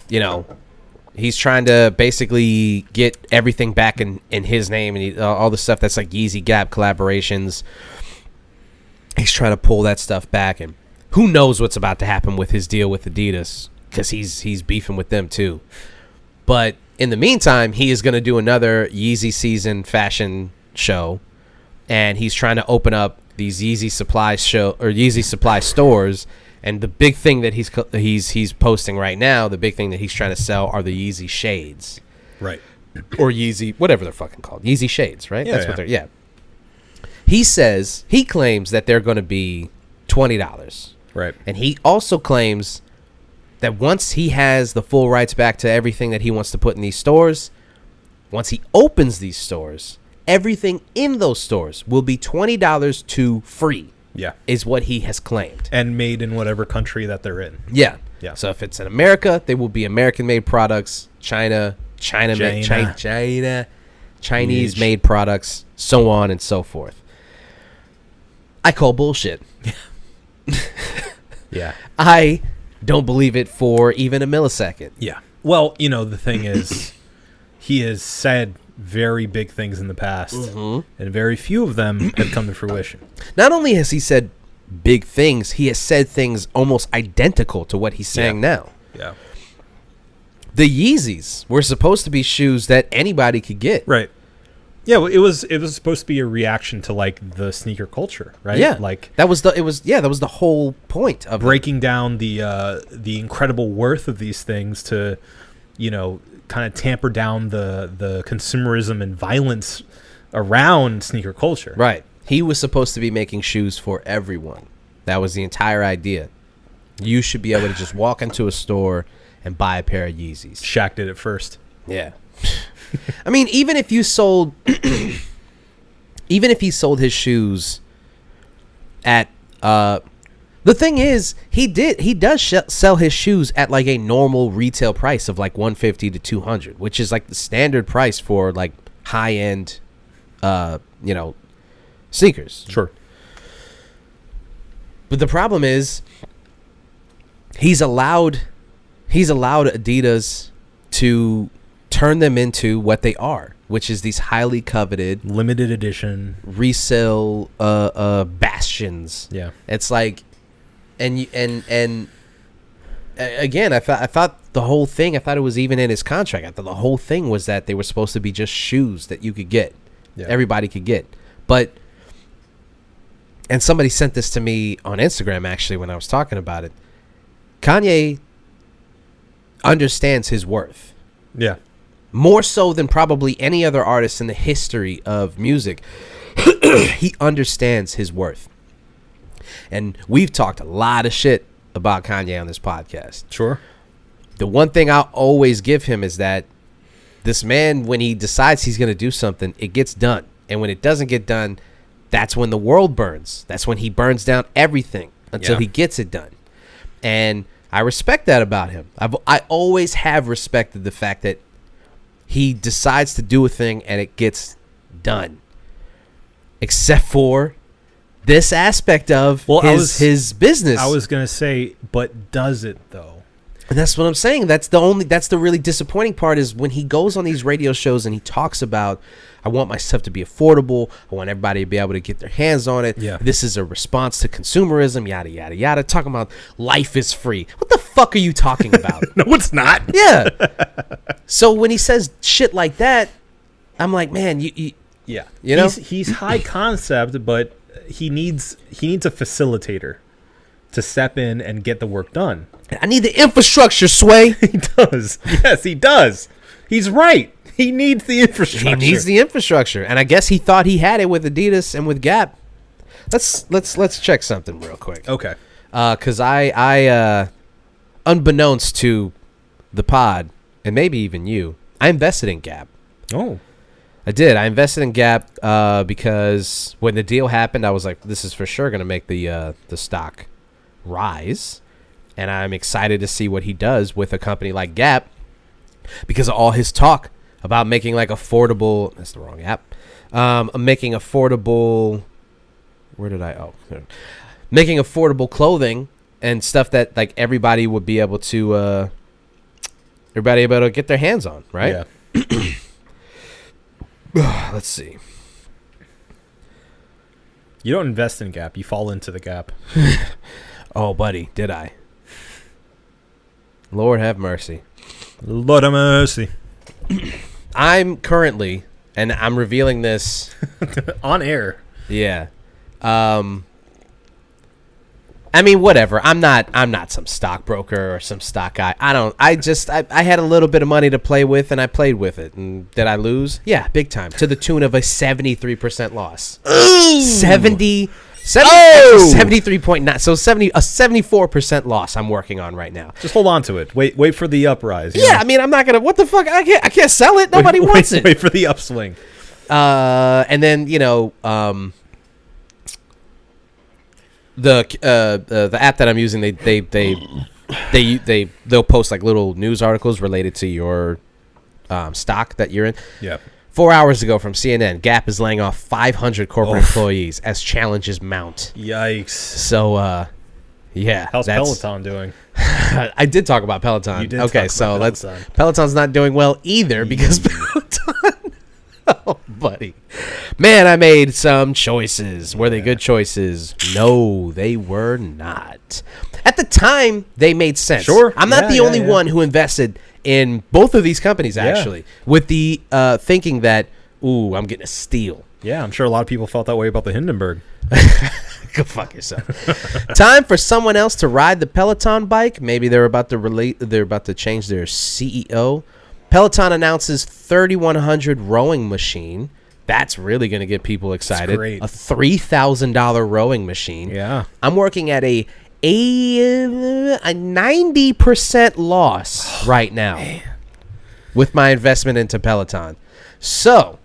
he's trying to basically get everything back in his name, and all the stuff that's like Yeezy Gap collaborations. He's trying to pull that stuff back, and who knows what's about to happen with his deal with Adidas, because he's beefing with them too. But in the meantime, he is going to do another Yeezy season fashion show, and he's trying to open up these Yeezy Supply stores. And the big thing that he's posting right now, the big thing that he's trying to sell are the Yeezy shades, right? Or Yeezy, whatever they're fucking called, Yeezy shades, right? Yeah, That's what they're. Yeah. He claims that they're going to be $20, right? And he also claims that once he has the full rights back to everything that he wants to put in these stores, once he opens these stores, everything in those stores will be $20 to free. Yeah. Is what he has claimed. And made in whatever country that they're in. Yeah. Yeah. So if it's in America, they will be American-made products, Chinese-made products, so on and so forth. I call bullshit. Yeah. I don't believe it for even a millisecond. Yeah. Well, the thing is, he has said very big things in the past, and very few of them have come to fruition. Not only has he said big things, he has said things almost identical to what he's saying now. Yeah. The Yeezys were supposed to be shoes that anybody could get. Right. Yeah, well, it was supposed to be a reaction to like the sneaker culture, right? Yeah. Like that was the whole point of breaking down the incredible worth of these things to, kind of tamper down the consumerism and violence around sneaker culture. Right. He was supposed to be making shoes for everyone. That was the entire idea. You should be able to just walk into a store and buy a pair of Yeezys. Shaq did it first. Yeah. I mean, even if he sold his shoes at the thing is, he does sell his shoes at like a normal retail price of like $150 to $200, which is like the standard price for like high end sneakers. Sure. But the problem is he's allowed Adidas to turn them into what they are, which is these highly coveted limited edition resale bastions. Yeah. It's like and again, I thought the whole thing, I thought it was even in his contract. I thought the whole thing was that they were supposed to be just shoes that you could get. Yeah. Everybody could get. And somebody sent this to me on Instagram actually when I was talking about it. Kanye understands his worth. Yeah. More so than probably any other artist in the history of music. He understands his worth. And we've talked a lot of shit about Kanye on this podcast. Sure. The one thing I'll always give him is that this man, when he decides he's going to do something, it gets done. And when it doesn't get done, that's when the world burns. That's when he burns down everything until he gets it done. And I respect that about him. I always have respected the fact that he decides to do a thing and it gets done. except for this aspect of his business. I was gonna say, but does it though? And that's what I'm saying. That's the really disappointing part is when he goes on these radio shows and he talks about, I want my stuff to be affordable. I want everybody to be able to get their hands on it. Yeah. This is a response to consumerism, yada, yada, yada. Talking about life is free. What the fuck are you talking about? No, it's not. Yeah. So when he says shit like that, I'm like, man, you know? He's high concept, but he needs a facilitator to step in and get the work done. I need the infrastructure, Sway. He does. Yes, he does. He's right. He needs the infrastructure. He needs the infrastructure, and I guess he thought he had it with Adidas and with Gap. Let's check something real quick. Okay. Because I unbeknownst to the pod and maybe even you, I invested in Gap. Oh. I did. I invested in Gap because when the deal happened, I was like, this is for sure going to make the stock rise. And I'm excited to see what he does with a company like Gap because of all his talk about making like affordable. That's the wrong app. Making affordable. Where did I? Oh, there. Making affordable clothing and stuff that like everybody would be able to. Everybody able to get their hands on, right? Yeah. Let's see. You don't invest in Gap. You fall into the Gap. Oh, buddy, did I? Lord have mercy. Lord have mercy. I'm currently, and I'm revealing this on air. Yeah. I mean, whatever. I'm not some stockbroker or some stock guy. I had a little bit of money to play with, and I played with it. And did I lose? Yeah, big time. To the tune of a 73% loss. Ooh. 73.9. So a 74% loss I'm working on right now. Just hold on to it. Wait for the uprise. Yeah, I mean, I'm not gonna. What the fuck? I can't sell it. Nobody wants it. Wait for the upswing. And then the app that I'm using, they'll post like little news articles related to your stock that you're in. Yeah. 4 hours ago from CNN, Gap is laying off 500 corporate employees as challenges mount. Yikes. So, yeah. How's Peloton doing? I did talk about Peloton. You did okay, talk so about Peloton. Peloton's not doing well either because Peloton. Oh, buddy. Man, I made some choices. Were they good choices? No, they were not. At the time, they made sense. Sure. I'm not the only one who invested in both of these companies, actually, with the thinking that, ooh, I'm getting a steal. Yeah, I'm sure a lot of people felt that way about the Hindenburg. Go fuck yourself. Time for someone else to ride the Peloton bike. Maybe they're about to change their CEO. Peloton announces 3,100 rowing machine. That's really going to get people excited. That's great. A $3,000 rowing machine. Yeah. I'm working at a 90% loss right now with my investment into Peloton. So,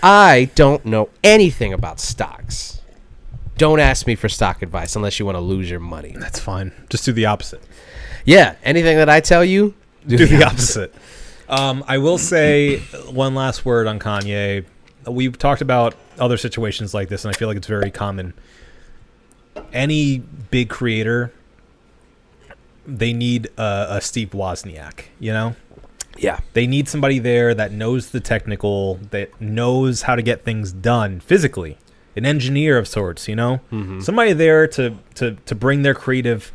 I don't know anything about stocks. Don't ask me for stock advice unless you want to lose your money. That's fine. Just do the opposite. Yeah, anything that I tell you, do the opposite. I will say one last word on Kanye. We've talked about other situations like this, and I feel like it's very common. Any big creator, they need a Steve Wozniak, you know? Yeah. They need somebody there that knows the technical, that knows how to get things done physically. An engineer of sorts, you know? Mm-hmm. Somebody there to bring their creative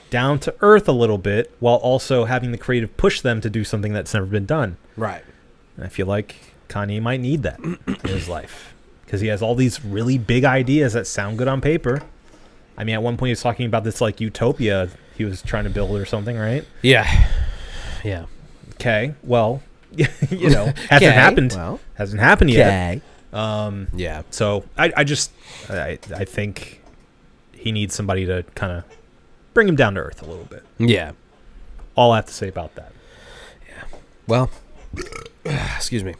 down to earth a little bit while also having the creative push them to do something that's never been done. Right. And I feel like Kanye might need that in his life because he has all these really big ideas that sound good on paper. I mean, at one point he was talking about this like utopia he was trying to build or something, right? Yeah. Yeah. Okay. Well, you know, hasn't happened. Well, hasn't happened yet. Yeah. So I think he needs somebody to kind of bring him down to earth a little bit. Yeah. All I have to say about that. Yeah. Well, excuse me.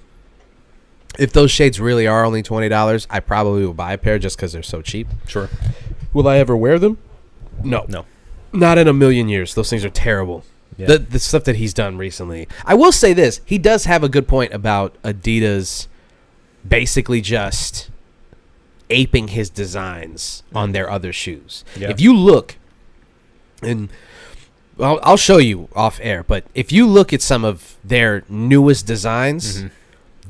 If those shades really are only $20, I probably will buy a pair just because they're so cheap. Sure. Will I ever wear them? No. Not in a million years. Those things are terrible. Yeah. The stuff that he's done recently. I will say this. He does have a good point about Adidas basically just aping his designs on their other shoes. Yeah. If you look, and I'll show you off air, but if you look at some of their newest designs,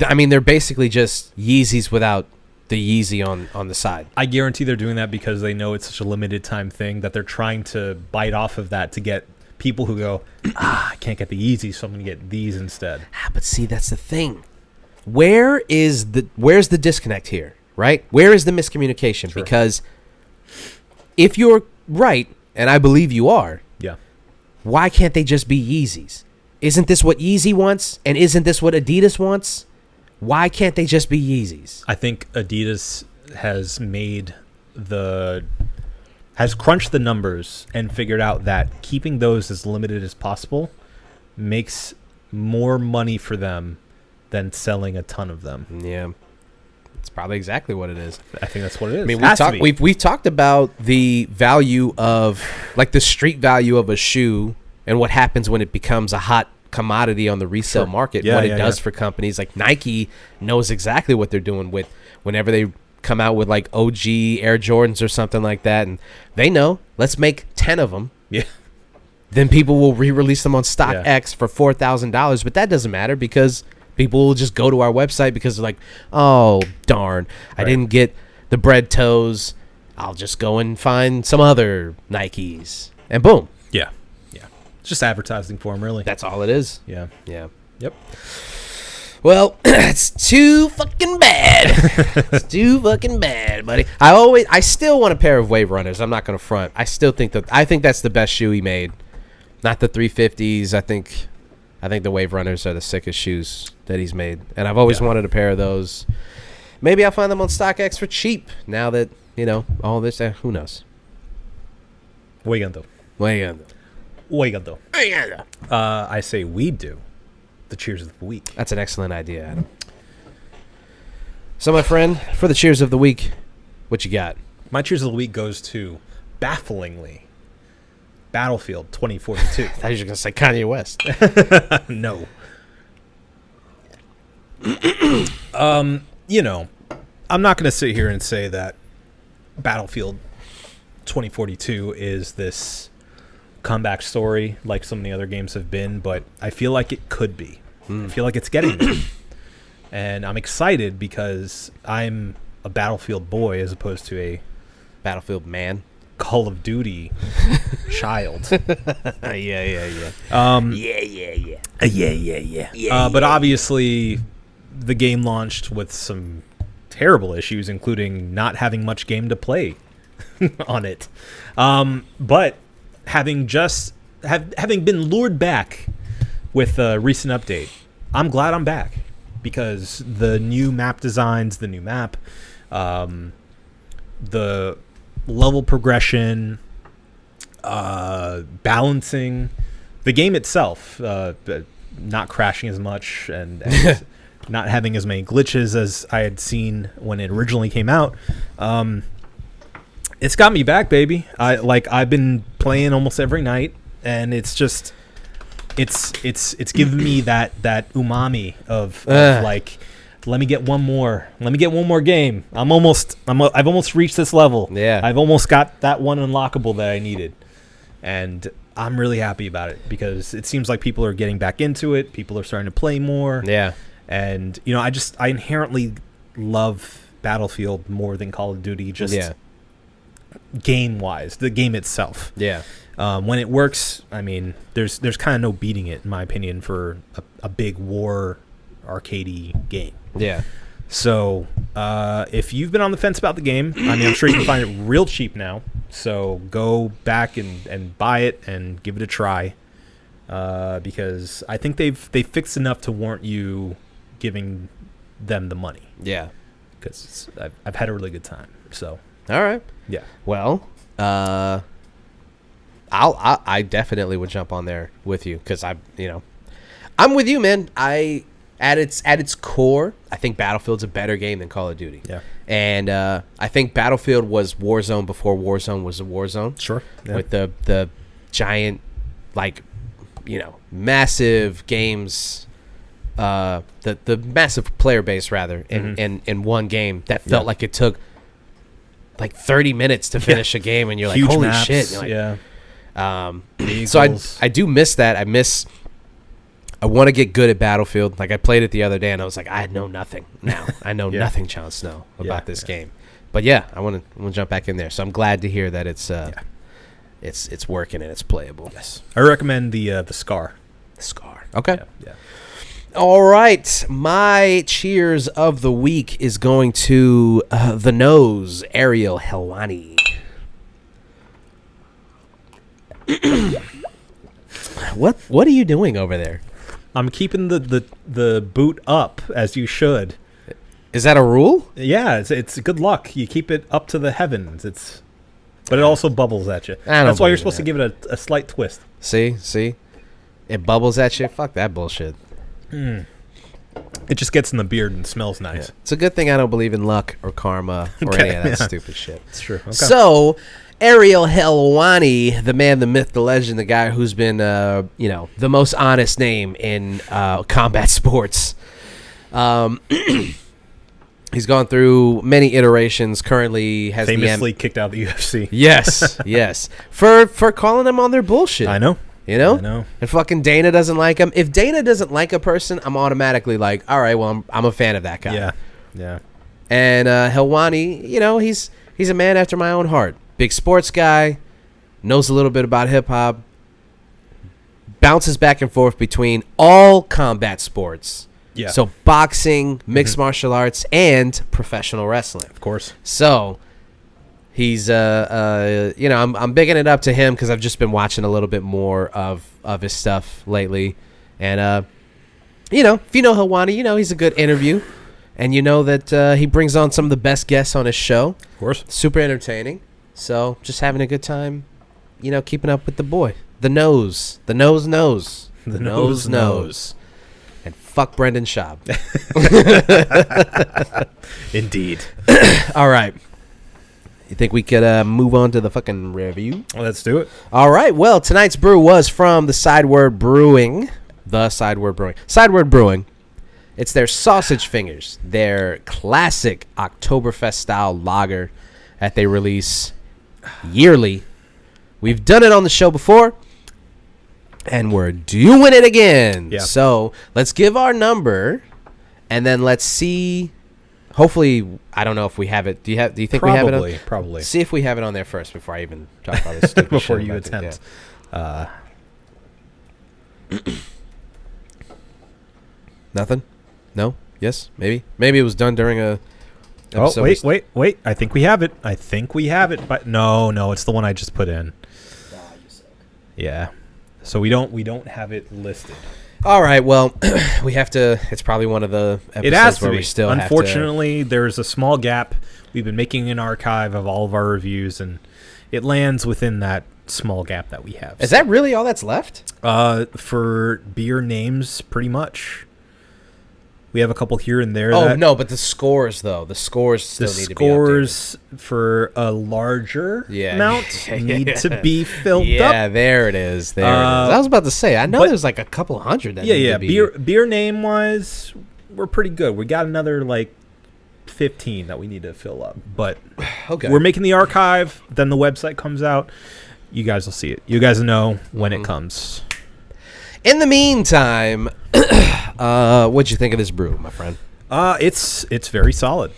I mean, they're basically just Yeezys without the Yeezy on the side. I guarantee they're doing that because they know it's such a limited time thing that they're trying to bite off of that to get people who go, I can't get the Yeezys, so I'm going to get these instead. But see, that's the thing. Where's the disconnect here, right? Where is the miscommunication? Sure. Because if you're right, and I believe you are, Yeah. why can't they just be Yeezys? Isn't this what Yeezy wants? And isn't this what Adidas wants? Why can't they just be Yeezys? I think Adidas has has crunched the numbers and figured out that keeping those as limited as possible makes more money for them than selling a ton of them. Yeah. It's probably exactly what it is. I think that's what it is. I mean, we've talked about the value of, like, the street value of a shoe and what happens when it becomes a hot commodity on the resale market. Yeah, what it yeah, does yeah. for companies like Nike knows exactly what they're doing with whenever they come out with like OG Air Jordans or something like that, and they know, let's make 10 of them. Yeah. Then people will re-release them on Stock Yeah. X for $4,000, but that doesn't matter because people will just go to our website because they're like, oh darn, I Right. didn't get the bread toes. I'll just go and find some other Nikes, and boom, Yeah. Yeah. It's just advertising for them, really. that's all it is. Yeah. Yeah. Yep. Well, it's too fucking bad. It's too fucking bad, buddy. I still want a pair of Wave Runners. I'm not gonna front. I think that's the best shoe he made. Not the 350s. I think the Wave Runners are the sickest shoes that he's made, and I've always wanted a pair of those. Maybe I'll find them on StockX for cheap now that all this. Who knows? What are you gonna do? What are you gonna do? What are you gonna do? What are you gonna do? I say we do the cheers of the week. That's an excellent idea, Adam. So, my friend, for the cheers of the week, what you got? My cheers of the week goes to, bafflingly, Battlefield 2042. I thought you were gonna say Kanye West. No. I'm not going to sit here and say that Battlefield 2042 is this comeback story like some of the other games have been, but I feel like it could be. I feel like it's getting there. And I'm excited because I'm a Battlefield boy as opposed to a Battlefield man. Call of Duty child. Yeah. But obviously, the game launched with some terrible issues, including not having much game to play on it. But having been lured back with a recent update, I'm glad I'm back because the new map designs, the new map, the level progression, balancing, the game itself, not crashing as much and not having as many glitches as I had seen when it originally came out. It's got me back, baby. I've been playing almost every night, and it's just it's given me that umami of like, let me get one more game. I've almost reached this level. Yeah. I've almost got that one unlockable that I needed. And I'm really happy about it because it seems like people are getting back into it. People are starting to play more. Yeah. And I inherently love Battlefield more than Call of Duty, just game-wise, the game itself. Yeah. When it works, I mean, there's kind of no beating it, in my opinion, for a big war arcadey game. Yeah. So if you've been on the fence about the game, I mean, I'm sure you can find it real cheap now. So go back and buy it and give it a try, because I think they've fixed enough to warrant you giving them the money. Yeah. Because I've had a really good time. So All right. yeah. Well, I definitely would jump on there with you because I'm with you, man. At its core, I think Battlefield's a better game than Call of Duty. Yeah. And I think Battlefield was Warzone before Warzone was a Warzone. Sure. Yeah. With the giant, massive games, the massive player base rather in one game that felt like it took like 30 minutes to finish a game, and you're like, Huge holy maps, shit. You're like, yeah. So I do miss that. I want to get good at Battlefield. Like I played it the other day, and I was like, I know nothing now. I know nothing, Jon Snow, about this game. But yeah, I want to jump back in there. So I'm glad to hear that it's working and it's playable. Yes, I recommend the Scar. The Scar. Okay. Yeah. All right. My cheers of the week is going to the nose, Ariel Helwani. What are you doing over there? I'm keeping the boot up, as you should. Is that a rule? Yeah, it's good luck. You keep it up to the heavens. But it also bubbles at you. That's why you're supposed to give it a slight twist. See? It bubbles at you? Fuck that bullshit. It just gets in the beard and smells nice. Yeah. It's a good thing I don't believe in luck or karma or any of that stupid shit. It's true. Okay. So, Ariel Helwani, the man, the myth, the legend, the guy who's been, the most honest name in combat sports. He's gone through many iterations. Currently has famously kicked out of the UFC. Yes. For calling them on their bullshit. I know. You know? I know. And fucking Dana doesn't like him. If Dana doesn't like a person, I'm automatically like, all right, well, I'm a fan of that guy. Yeah. And Helwani, he's a man after my own heart. Big sports guy, knows a little bit about hip hop, bounces back and forth between all combat sports. Yeah. So boxing, mixed martial arts, and professional wrestling. Of course. So he's I'm bigging it up to him because I've just been watching a little bit more of his stuff lately. And if you know Helwani, he's a good interview. And you know that he brings on some of the best guests on his show. Of course. Super entertaining. So just having a good time, keeping up with the boy. The nose. The nose knows. The nose knows. And fuck Brendan Schaub. Indeed. All right. You think we could move on to the fucking review? Well, let's do it. All right. Well, tonight's brew was from the Sideward Brewing. Sideward Brewing. It's their Sausage Fingers, their classic Oktoberfest-style lager that they release yearly. We've done it on the show before, and we're doing it again. Yeah. So let's give our number, and then let's see. Hopefully, I don't know if we have it. Do you think we have it on? Probably. See if we have it on there first before I even talk about this stupid before shit you about it, attempt. Nothing? No? Yes? Maybe? Maybe it was done during a episode. Wait. I think we have it. But no, it's the one I just put in. Yeah. So we don't have it listed. All right, well, we have to. It's probably one of the episodes It has to where be. we still Unfortunately, there's a small gap. We've been making an archive of all of our reviews, and it lands within that small gap that we have. Is that really all that's left? For beer names, pretty much. We have a couple here and there. Oh, no, but the scores, though. The scores still need to be updated. The scores for a larger amount need to be filled up. Yeah, there it is. There it is. I was about to say, I know there's like a couple hundred that need to be. Beer name-wise, we're pretty good. We got another, 15 that we need to fill up. But we're making the archive. Then the website comes out. You guys will see it. You guys know when it comes. In the meantime, what'd you think of this brew, my friend? It's very solid.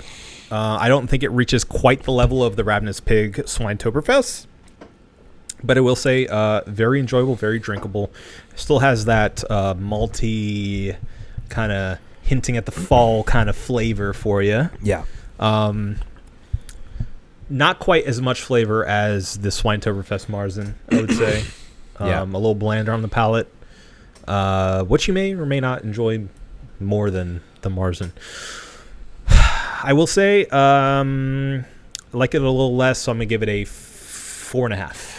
I don't think it reaches quite the level of the Ravenous Pig Swinetoberfest, but I will say very enjoyable, very drinkable. Still has that malty kind of hinting at the fall kind of flavor for you. Yeah. Not quite as much flavor as the Swinetoberfest Marzen, I would say. A little blander on the palate. Which you may or may not enjoy more than the Marzen. I will say, I like it a little less, so I'm going to give it a 4.5.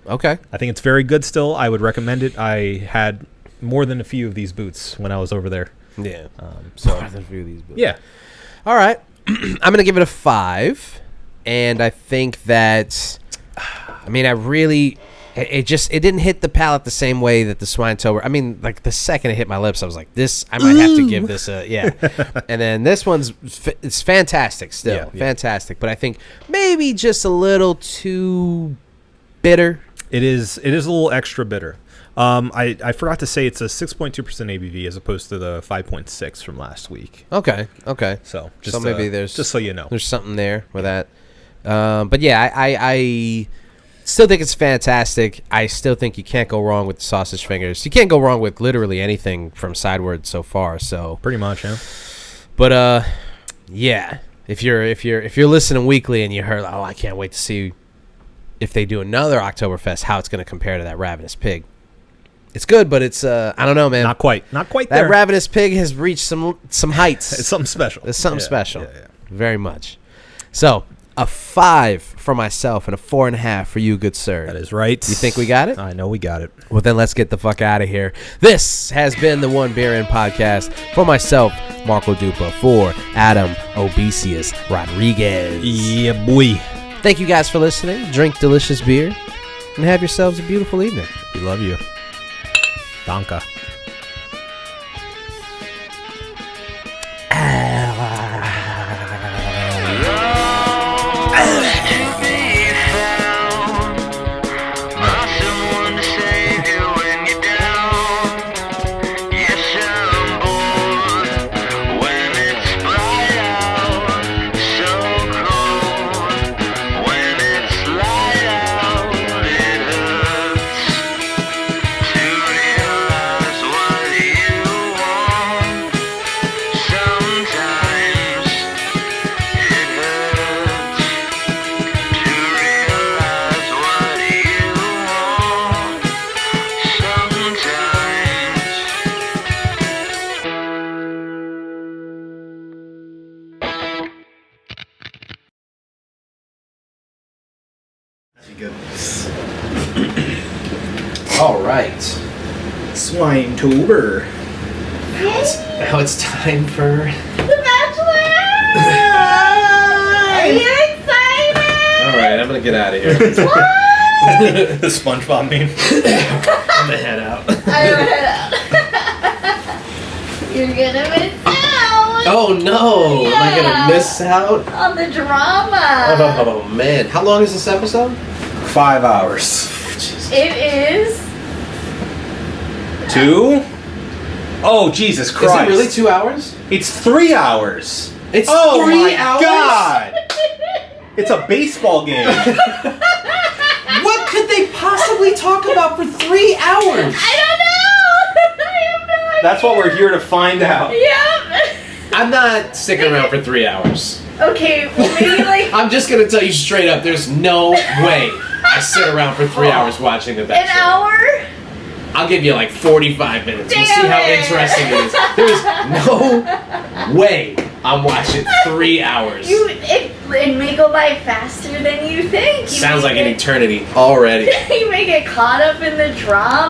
Okay. I think it's very good still. I would recommend it. I had more than a few of these boots when I was over there. Yeah. More than a few of these boots. Yeah. All right. I'm going to give it a 5. And I think that, I it didn't hit the palate the same way that the swine toe. I mean, like the second it hit my lips, I was like, this, I might have to give this a, yeah. And then this one's, it's fantastic still, fantastic. But I think maybe just a little too bitter. It is a little extra bitter. I forgot to say it's a 6.2% ABV as opposed to the 5.6 from last week. Okay. So Maybe there's, just so you know, there's something there with that. But yeah, I still think it's fantastic. I still think you can't go wrong with the sausage fingers. You can't go wrong with literally anything from Sideward so far. So pretty much, yeah. But yeah, if you're listening weekly and you heard, oh, I can't wait to see if they do another Oktoberfest, how it's going to compare to that Ravenous Pig. It's good, but it's I don't know, man. Not quite that there. Ravenous Pig has reached some heights. It's something special. It's something special. Yeah. Very much. So a 5 for myself and a 4.5 for you, good sir. That is right. You think we got it? I know we got it. Well, then let's get the fuck out of here. This has been the One Beer In podcast for myself, Marco Dupa, for Adam Obesius Rodriguez. Yeah, boy. Thank you guys for listening. Drink delicious beer and have yourselves a beautiful evening. We love you. Danke. All right. Swine-tober. Now it's time for The Bachelor! Are you excited? All right, I'm gonna get out of here. The SpongeBob meme. I'm gonna head out. You're gonna miss out Oh no! Am I gonna miss out? on the drama. Oh man! How long is this episode? 5 hours. It is. 2? Oh, Jesus Is Christ. it really 2 hours? It's 3 hours. It's Oh 3 my hours? God. It's a baseball game. What could they possibly talk about for 3 hours? I don't know. I have no idea. That's what we're here to find out. Yep. I'm not sticking around for 3 hours. Okay, well maybe like I'm just gonna tell you straight up, there's no way I sit around for 3 hours watching The an Bachelor. hour. I'll give you like 45 minutes. We'll see Damn how it. interesting it is. There's no way I'm watching 3 hours. It may go by faster than you think. Sounds like an eternity already. You may get caught up in the drama.